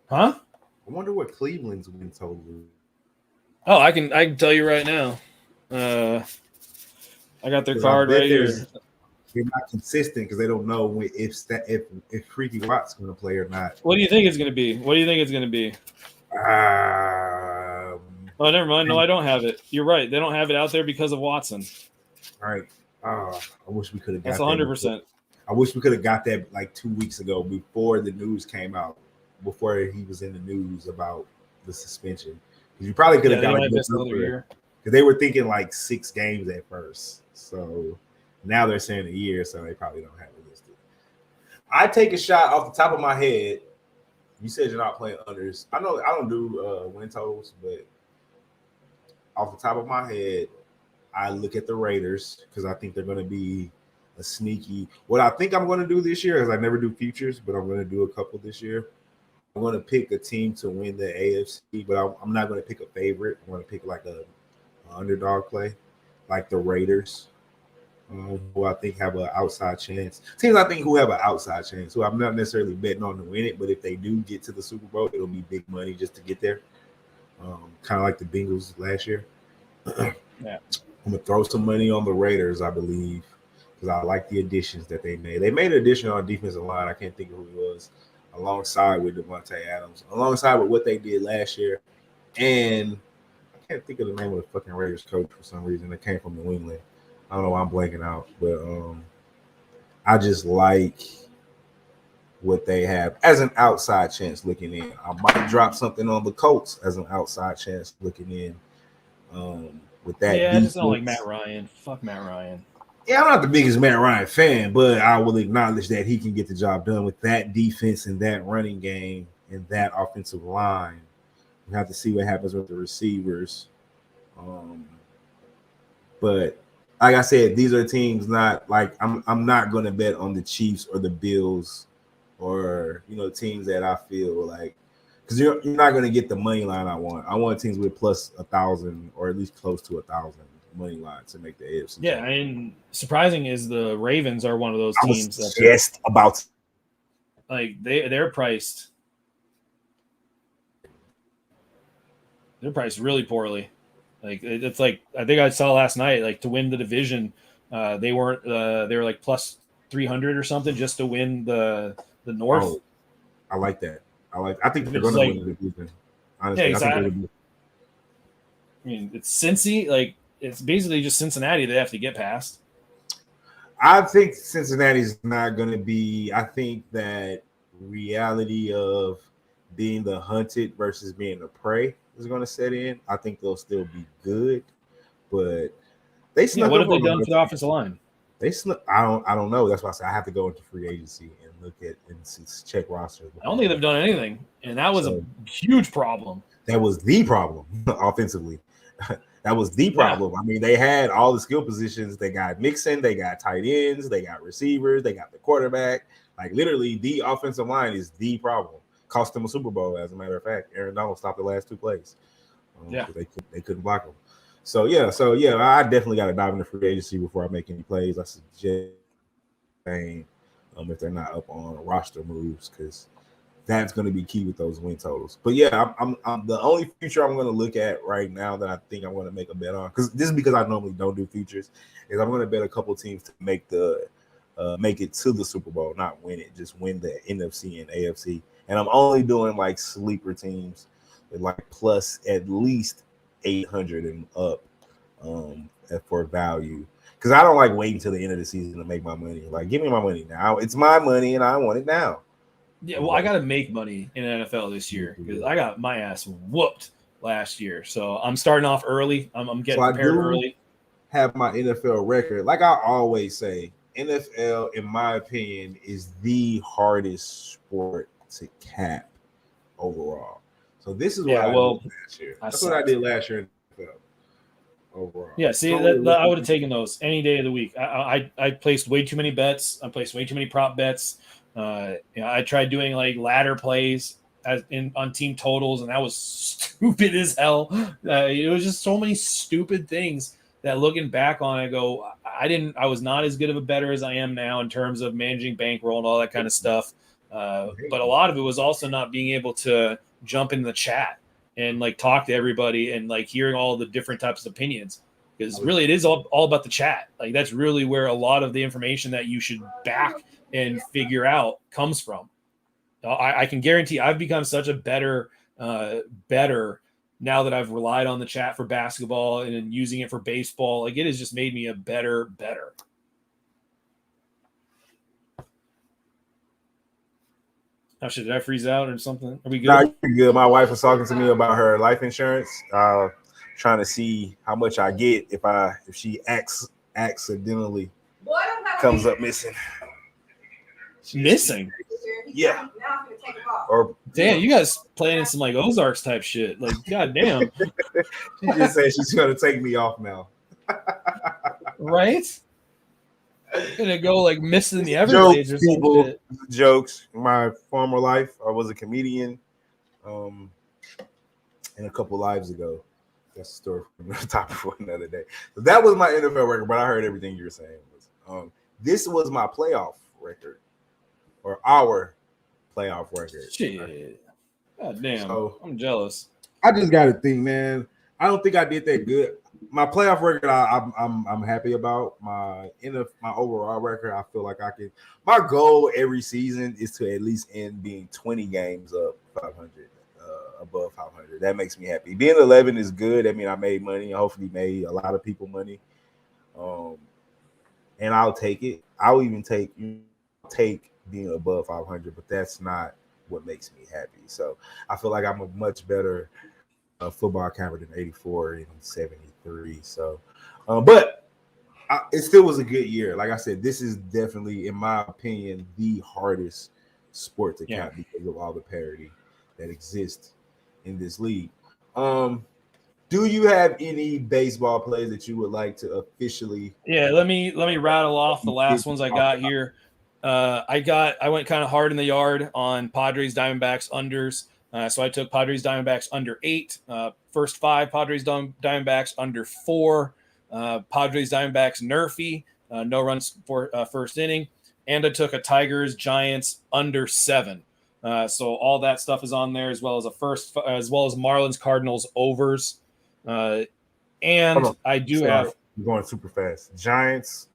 [SPEAKER 3] Huh?
[SPEAKER 2] I wonder what Cleveland's win total is.
[SPEAKER 3] Oh, I can tell you right now. I got their card right here.
[SPEAKER 2] They're not consistent because they don't know if Freaky Watt's going to play or not.
[SPEAKER 3] What do you think it's going to be? Oh, never mind. No, I don't have it. You're right. They don't have it out there because of Watson.
[SPEAKER 2] All right. I wish we could have got
[SPEAKER 3] that. That's 100%.
[SPEAKER 2] I wish we could have got that like 2 weeks ago before the news came out, before he was in the news about the suspension. Because you probably could have got another year. Because they were thinking like 6 games at first. So now they're saying a year, so they probably don't have it listed. I take a shot off the top of my head. You said you're not playing unders. I know I don't do win totals, but off the top of my head, I look at the Raiders because I think they're going to be a sneaky. What I think I'm going to do this year is I never do futures, but I'm going to do a couple this year. I'm going to pick a team to win the AFC, but I'm not going to pick a favorite. I'm going to pick like an underdog play, like the Raiders. Who I think have an outside chance. Teams I think who have an outside chance, who I'm not necessarily betting on to win it, but if they do get to the Super Bowl, it'll be big money just to get there. Kind of like the Bengals last year. Yeah. I'm going to throw some money on the Raiders, I believe, because I like the additions that they made. They made an addition on defensive line. I can't think of who it was, alongside with Devontae Adams, alongside with what they did last year. And I can't think of the name of the fucking Raiders coach for some reason. It came from New England. I don't know why I'm blanking out, but I just like what they have as an outside chance looking in. I might drop something on the Colts as an outside chance looking in. With that,
[SPEAKER 3] yeah, I just don't like Matt Ryan. Fuck Matt Ryan.
[SPEAKER 2] Yeah, I'm not the biggest Matt Ryan fan, but I will acknowledge that he can get the job done with that defense and that running game and that offensive line. We have to see what happens with the receivers. But like I said, these are teams not like I'm not going to bet on the Chiefs or the Bills or teams that I feel like, because you're not going to get the money line I want. I want teams with plus 1,000 or at least close to 1,000 money line to make the AFC.
[SPEAKER 3] Yeah, and surprising is the Ravens are one of those teams that
[SPEAKER 2] just about
[SPEAKER 3] like they're priced. They're priced really poorly. Like it's like I think I saw last night, like to win the division, they weren't they were like plus 300 or something just to win the North.
[SPEAKER 2] Oh, I like that. I think they're going to win the division. Honestly,
[SPEAKER 3] yeah, exactly. I mean, it's Cincy. Like it's basically just Cincinnati they have to get past.
[SPEAKER 2] I think Cincinnati's not going to be. I think that reality of being the hunted versus being the prey is going to set in. I think they'll still be good, but they snuck.
[SPEAKER 3] What have they done for the offensive line?
[SPEAKER 2] They snuck. I don't know. That's why I said I have to go into free agency and look at and check rosters.
[SPEAKER 3] I don't think they've done anything, and that was a huge problem.
[SPEAKER 2] That was the problem offensively. That was the problem. Yeah. I mean, they had all the skill positions. They got Mixon, they got tight ends, they got receivers, they got the quarterback. Like literally, the offensive line is the problem. Cost them a Super Bowl, as a matter of fact. Aaron Donald stopped the last two plays. They couldn't block him. So I definitely got to dive into free agency before I make any plays. I suggest if they're not up on roster moves, because that's going to be key with those win totals. But yeah, I'm the only future I'm going to look at right now that I think I'm going to make a bet on, because this is because I normally don't do futures, is I'm going to bet a couple teams to make it to the Super Bowl, not win it, just win the NFC and AFC. And I'm only doing like sleeper teams with like plus at least 800 and up for value, because I don't like waiting till the end of the season to make my money. Like, give me my money now. It's my money and I want it now.
[SPEAKER 3] Yeah, well, I got to make money in NFL this year because I got my ass whooped last year. So I'm starting off early. I'm getting prepared early.
[SPEAKER 2] Have my NFL record. Like I always say, NFL, in my opinion, is the hardest sport to cap overall. So this is what I did last year. That's what I did last year in NFL overall.
[SPEAKER 3] Yeah, see, I would have taken those any day of the week. I placed way too many bets. I placed way too many prop bets. I tried doing like ladder plays on team totals, and that was stupid as hell. It was just so many stupid things that, looking back on, I go, I was not as good of a bettor as I am now in terms of managing bankroll and all that kind of stuff. But a lot of it was also not being able to jump in the chat and like talk to everybody and like hearing all the different types of opinions, because really it is all about the chat. Like that's really where a lot of the information that you should back and figure out comes from. I can guarantee I've become such a better now that I've relied on the chat for basketball and using it for baseball. Like it has just made me a better. Oh shit, did I freeze out or something? Are we good?
[SPEAKER 2] Nah, you're good. My wife was talking to me about her life insurance, trying to see how much I get if she accidentally comes up missing.
[SPEAKER 3] Missing?
[SPEAKER 2] Yeah.
[SPEAKER 3] Or damn, you guys playing some like Ozarks type shit. Like, god damn.
[SPEAKER 2] She just said she's gonna take me off now.
[SPEAKER 3] Right? Gonna go like missing the Everglades or something.
[SPEAKER 2] Jokes. In my former life, I was a comedian. And a couple lives ago. That's a story from the topic for another day. So that was my NFL record, but I heard everything you were saying. This was my playoff record. Or our playoff record.
[SPEAKER 3] Shit. God damn. So, I'm jealous.
[SPEAKER 2] I just got to think, man. I don't think I did that good. My playoff record, I'm happy about. My overall record, I feel like I can. My goal every season is to at least end being 20 games up 500, above 500. That makes me happy. Being 11 is good. I mean, I made money. I hopefully made a lot of people money. And I'll take it. I'll even take being above 500, but that's not what makes me happy. So I feel like I'm a much better football camper than 84 and 73. So, but it still was a good year. Like I said, this is definitely, in my opinion, the hardest sport to cap because of all the parity that exists in this league. Do you have any baseball plays that you would like to officially?
[SPEAKER 3] Yeah, let me rattle off the last ones I got here. I went kind of hard in the yard on Padres, Diamondbacks, unders. So I took Padres Diamondbacks under 8. First 5, Padres Diamondbacks under 4. Padres Diamondbacks Nerfy, no runs for first inning. And I took a Tigers Giants under 7. So all that stuff is on there, as well as Marlins Cardinals overs. And I do have.
[SPEAKER 2] You're going super fast. Giants.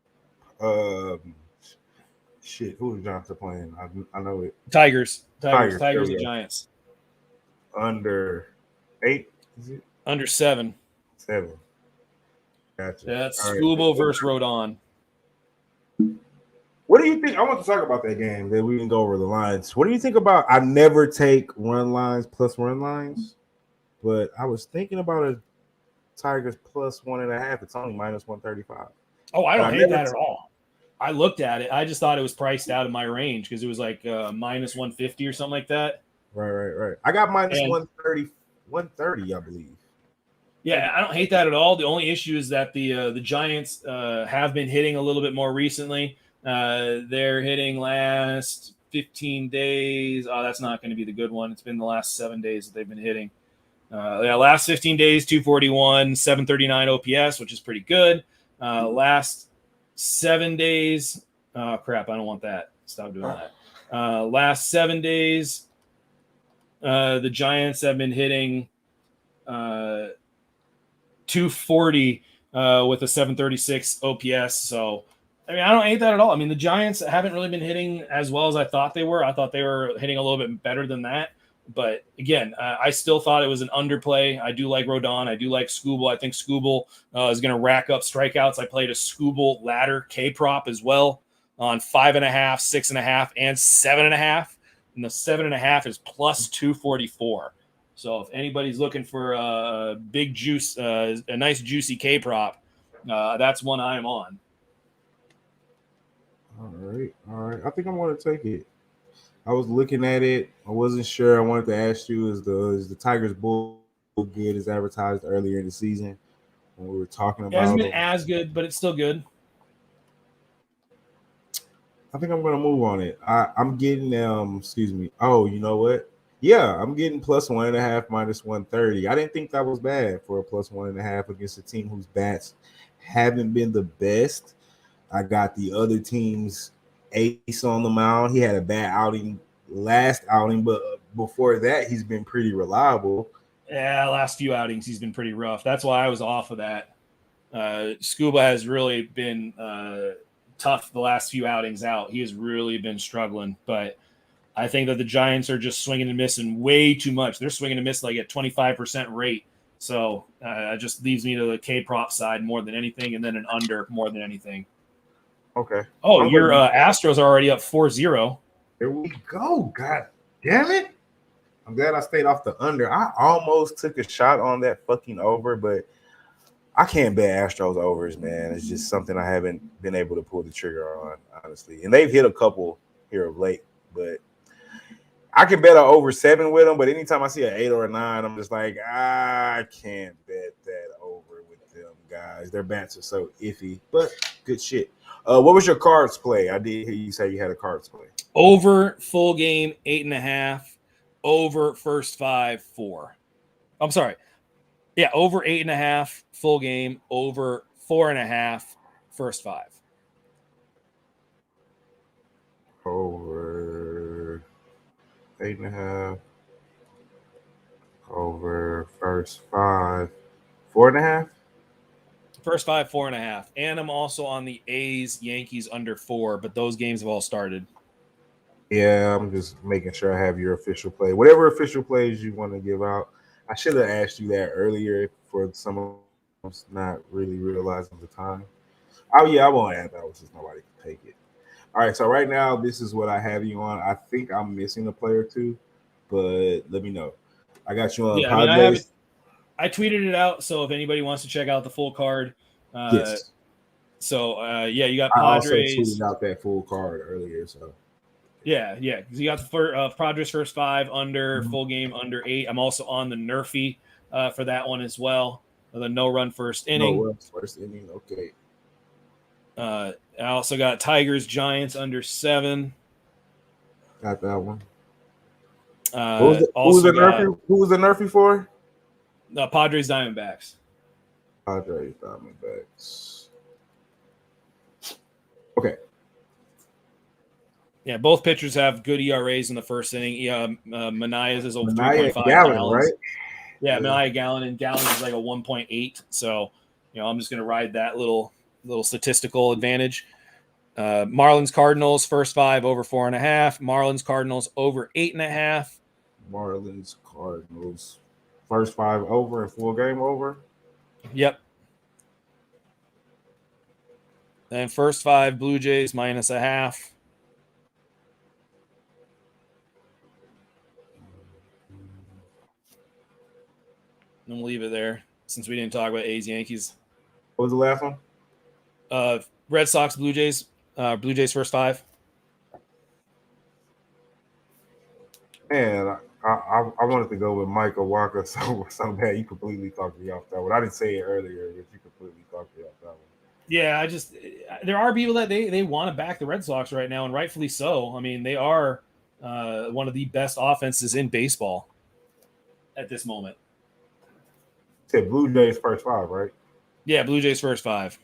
[SPEAKER 2] Shit, who the Giants are playing? I know it.
[SPEAKER 3] Tigers and Giants.
[SPEAKER 2] Under 8, is it?
[SPEAKER 3] Under 7.
[SPEAKER 2] 7. Gotcha.
[SPEAKER 3] That's Scoobo versus Rodon.
[SPEAKER 2] What do you think? I want to talk about that game. Then we can go over the lines. What do you think about? I never take run lines plus run lines, but I was thinking about a Tigers plus 1.5. It's only minus 135.
[SPEAKER 3] Oh, I don't hate that at all. I looked at it. I just thought it was priced out of my range because it was like minus 150 or something like that.
[SPEAKER 2] Right. I got minus 130, I believe.
[SPEAKER 3] Yeah, I don't hate that at all. The only issue is that the Giants have been hitting a little bit more recently. They're hitting last 15 days. Oh, that's not going to be the good one. It's been the last 7 days that they've been hitting. Last 15 days, 241, 739 OPS, which is pretty good. Last 7 days, oh crap, I don't want that. Stop doing that. Last 7 days, the Giants have been hitting 240 with a 736 OPS. So, I mean, I don't hate that at all. I mean, the Giants haven't really been hitting as well as I thought they were. I thought they were hitting a little bit better than that. But again, I still thought it was an underplay. I do like Rodon. I do like Scooble. I think Scooble is going to rack up strikeouts. I played a Scooble ladder K prop as well on 5.5, 6.5, and 7.5. And the 7.5 is plus 244. So if anybody's looking for a big juice, a nice juicy K prop, that's one I am on.
[SPEAKER 2] All right. I think I'm going to take it. I was looking at it. I wasn't sure. I wanted to ask you: Is the Tigers bull good as advertised earlier in the season when we were talking about?
[SPEAKER 3] It hasn't been as good, but it's still good.
[SPEAKER 2] I think I'm going to move on it. I'm getting excuse me. Oh, you know what? Yeah, I'm getting plus 1.5 minus 130. I didn't think that was bad for a plus 1.5 against a team whose bats haven't been the best. I got the other team's ace on the mound. He had a bad outing last outing, but before that, he's been pretty reliable.
[SPEAKER 3] Yeah, last few outings, he's been pretty rough. That's why I was off of that. Scuba has really been tough the last few outings out. He has really been struggling, but I think that the Giants are just swinging and missing way too much. They're swinging and missing like at 25% rate. So it just leaves me to the K prop side more than anything, and then an under more than anything.
[SPEAKER 2] Okay.
[SPEAKER 3] Oh, your Astros are already up 4-0.
[SPEAKER 2] There we go. God damn it. I'm glad I stayed off the under. I almost took a shot on that fucking over, but I can't bet Astros overs, man. It's just something I haven't been able to pull the trigger on, honestly. And they've hit a couple here of late, but I can bet an over 7 with them. But anytime I see an 8 or a 9, I'm just like, I can't bet that over with them guys. Their bats are so iffy, but good shit. What was your cards play? I did hear you say you had a cards play.
[SPEAKER 3] Over full game 8.5. Over first 5, 4. I'm sorry. Yeah, over 8.5 full game. Over 4.5 first 5.
[SPEAKER 2] Over 8.5. Over first 5. 4.5.
[SPEAKER 3] First 5, 4.5. And I'm also on the A's Yankees under 4, but those games have all started.
[SPEAKER 2] Yeah, I'm just making sure I have your official play. Whatever official plays you want to give out. I should have asked you that earlier for some of us not really realizing the time. Oh, yeah, I won't add that since nobody can take it. All right, so right now, this is what I have you on. I think I'm missing a player or two, but let me know. I got you on Padres.
[SPEAKER 3] I tweeted it out, so if anybody wants to check out the full card.
[SPEAKER 2] Yes.
[SPEAKER 3] So, you got Padres.
[SPEAKER 2] I also tweeted out that full card earlier, so.
[SPEAKER 3] Yeah. Because you got the Padres first 5 under, full game under 8. I'm also on the Nerfy for that one as well. The no-run first inning.
[SPEAKER 2] No-run first inning, okay.
[SPEAKER 3] I also got Tigers Giants under 7.
[SPEAKER 2] Got that one. Who was the Nerfy for?
[SPEAKER 3] Padres Diamondbacks.
[SPEAKER 2] Padres Diamondbacks. Okay.
[SPEAKER 3] Yeah, both pitchers have good ERAs in the first inning. Manaeus is over
[SPEAKER 2] Manaea
[SPEAKER 3] 3.5
[SPEAKER 2] Gallon,
[SPEAKER 3] gallons.
[SPEAKER 2] right?
[SPEAKER 3] Yeah, Manaea Gallon, and Gallon is like a 1.8. So, I'm just going to ride that little statistical advantage. Marlins Cardinals first 5 over 4.5. Marlins Cardinals over 8.5.
[SPEAKER 2] Marlins Cardinals first 5 over and full game over.
[SPEAKER 3] Yep. And first 5 Blue Jays -0.5. And we'll leave it there since we didn't talk about A's Yankees.
[SPEAKER 2] What was the last one?
[SPEAKER 3] Red Sox Blue Jays. Blue Jays first 5.
[SPEAKER 2] Man, I wanted to go with Michael Walker so bad. You completely talked me off that one. I didn't say it earlier, but you completely talked me off that one.
[SPEAKER 3] Yeah, there are people that they want to back the Red Sox right now, and rightfully so. I mean, they are one of the best offenses in baseball at this moment.
[SPEAKER 2] You said Blue Jays first 5, right?
[SPEAKER 3] Yeah, Blue Jays first 5.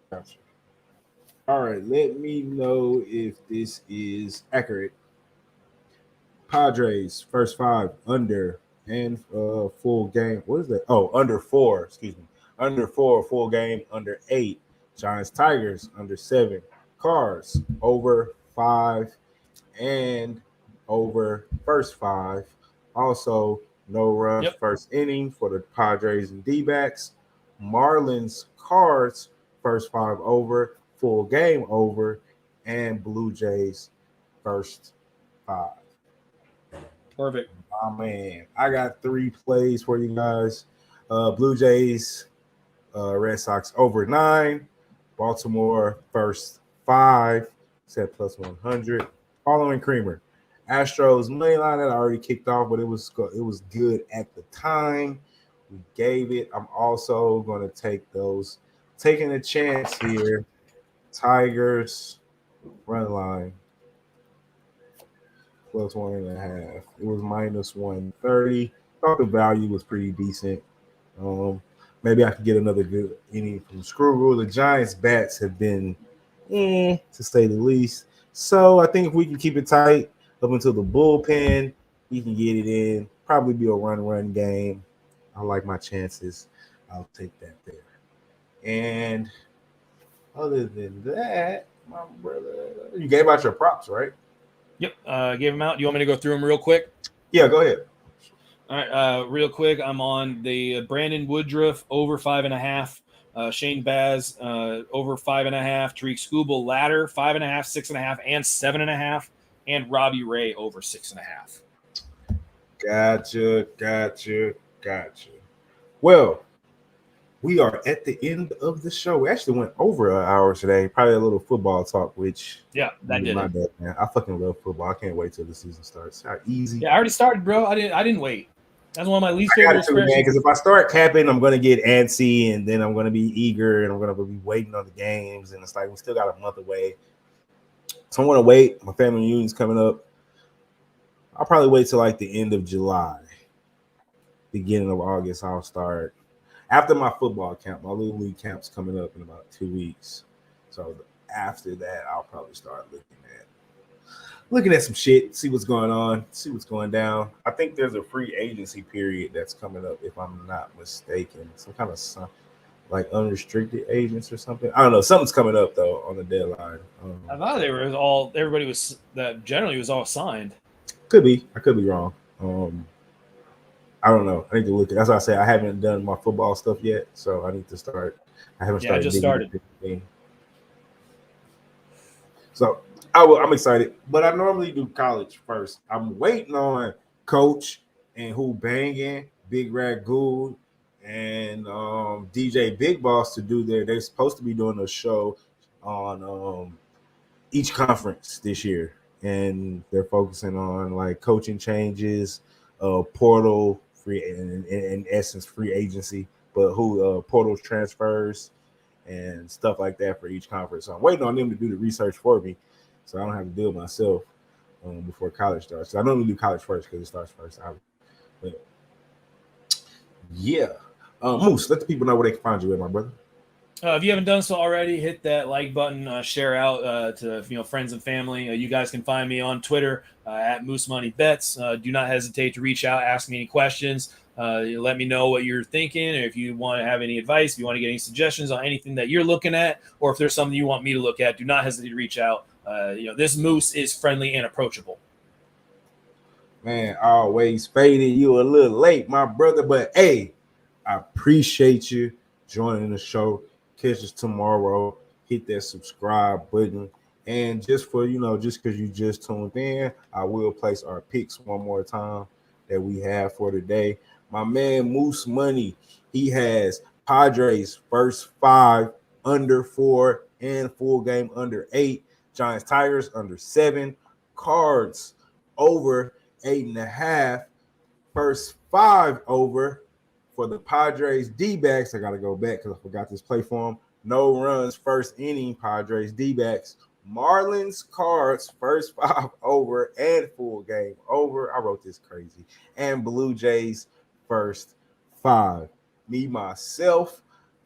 [SPEAKER 2] Gotcha. All right, let me know if this is accurate. Padres first 5 under and full game. What is that? Oh, under 4. Excuse me. Under 4 full game. Under 8. Giants Tigers under 7. Cards over 5 and over first 5. Also, no runs first inning for the Padres and D-backs. Marlins Cards first 5 over, full game over, and Blue Jays first 5.
[SPEAKER 3] Perfect.
[SPEAKER 2] Oh man, I got 3 plays for you guys. Blue Jays, Red Sox over 9, Baltimore first 5, set plus 100. Following Creamer, Astros money line that I already kicked off, but it was good at the time. We gave it. I'm also going to take those, taking a chance here. Tigers run line plus 1.5. It was minus 130. Thought the value was pretty decent. Maybe I could get another good inning from Screwball. The Giants' bats have been, to say the least. So I think if we can keep it tight up until the bullpen, we can get it in. Probably be a run game. I like my chances. I'll take that there. And other than that, my brother, you gave out your props, right?
[SPEAKER 3] Yep. Gave them out. Do you want me to go through them real quick?
[SPEAKER 2] Yeah, go ahead.
[SPEAKER 3] All right. Real quick, I'm on the Brandon Woodruff over 5.5. Shane Baz over 5.5. Tariq Skubal ladder 5.5, 6.5, and 7.5. And Robbie Ray over 6.5.
[SPEAKER 2] Gotcha. Well, we are at the end of the show. We actually went over an hour today. Probably a little football talk, which
[SPEAKER 3] that did
[SPEAKER 2] my
[SPEAKER 3] it.
[SPEAKER 2] bad, man. I fucking love football. I can't wait till the season starts. How easy.
[SPEAKER 3] Yeah, I already started, bro. I didn't wait. That's one of my least favorite expressions.
[SPEAKER 2] Because if I start capping, I'm gonna get antsy, and then I'm gonna be eager, and I'm gonna be waiting on the games, and it's like we still got a month away. So I want to wait. My family reunion's coming up. I'll probably wait till like the end of July, beginning of August. I'll start after my football camp. My little league camp's coming up in about 2 weeks. So after that, I'll probably start looking at some shit, see what's going on, see what's going down. I think there's a free agency period that's coming up, if I'm not mistaken. Some kind of like unrestricted agents or something. I don't know. Something's coming up though on the deadline.
[SPEAKER 3] I thought everybody was all signed.
[SPEAKER 2] Could be. I could be wrong. I don't know. I need to look at. That's why I say I haven't done my football stuff yet, so I need to start. I haven't started.
[SPEAKER 3] I just started.
[SPEAKER 2] So I'm excited, but I normally do college first. I'm waiting on Coach and who banging Big Rat Gould and DJ Big Boss to do they're supposed to be doing a show on each conference this year, and they're focusing on like coaching changes, portal free, in essence free agency, but who portal transfers and stuff like that for each conference. So I'm waiting on them to do the research for me, so I don't have to do it myself. before college starts. So I normally do college first because it starts first. But yeah. Moose, let the people know where they can find you at, my brother.
[SPEAKER 3] If you haven't done so already, hit that like button, share out to friends and family. You guys can find me on Twitter at Moose Money Bets. Do not hesitate to reach out, ask me any questions. Let me know what you're thinking, or if you want to have any advice, if you want to get any suggestions on anything that you're looking at, or if there's something you want me to look at, do not hesitate to reach out. This Moose is friendly and approachable.
[SPEAKER 2] Man, always faded. You a little late, my brother, but hey, I appreciate you joining the show. Catch us tomorrow. Hit that subscribe button. And just for, just because you just tuned in, I will place our picks one more time that we have for today. My man Moose Money, he has Padres first 5 under 4 and full game under 8. Giants Tigers under 7. Cards over 8.5. First 5 over for the Padres D-backs. I got to go back because I forgot this play for them. No runs first inning, Padres D-backs. Marlins Cards first 5 over and full game over. I wrote this crazy. And Blue Jays first 5. Me, myself,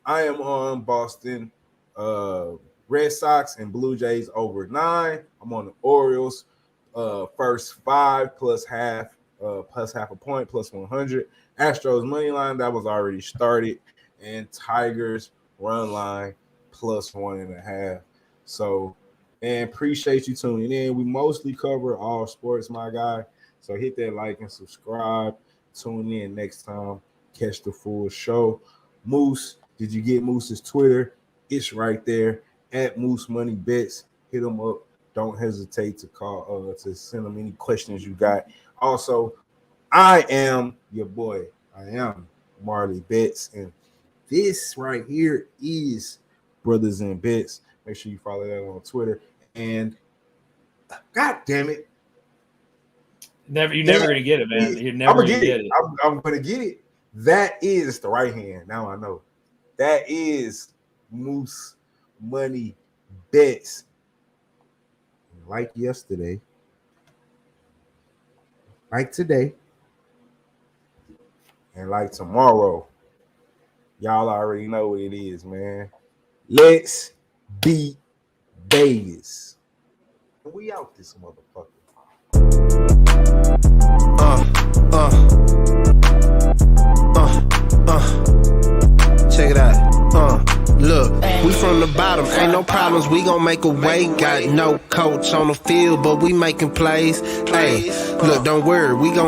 [SPEAKER 2] I am on Boston Red Sox and Blue Jays over 9. I'm on the Orioles first 5 plus half a point plus 100. Astros money line that was already started, and Tigers run line plus 1.5. So, and appreciate you tuning in. We mostly cover all sports, my guy. So hit that like and subscribe. Tune in next time. Catch the full show. Moose, did you get Moose's Twitter? It's right there at Moose Money Bets. Hit him up. Don't hesitate to call to send them any questions you got. Also, I am your boy. I am Marley Bets, and this right here is Brothas N Bets. Make sure you follow that on Twitter. And God damn it,
[SPEAKER 3] you're never gonna get it, man. You're never gonna get it.
[SPEAKER 2] I'm gonna get it. That is the right hand. Now I know. That is Moose Money Bets. Like yesterday, like today, and like tomorrow. Y'all already know what it is, man. Let's beat Vegas. We out this motherfucker.
[SPEAKER 1] Check it out. Look, we from the bottom, ain't no problems, we gon' make a way. Got no coach on the field, but we making plays. Hey, look, don't worry, we gon'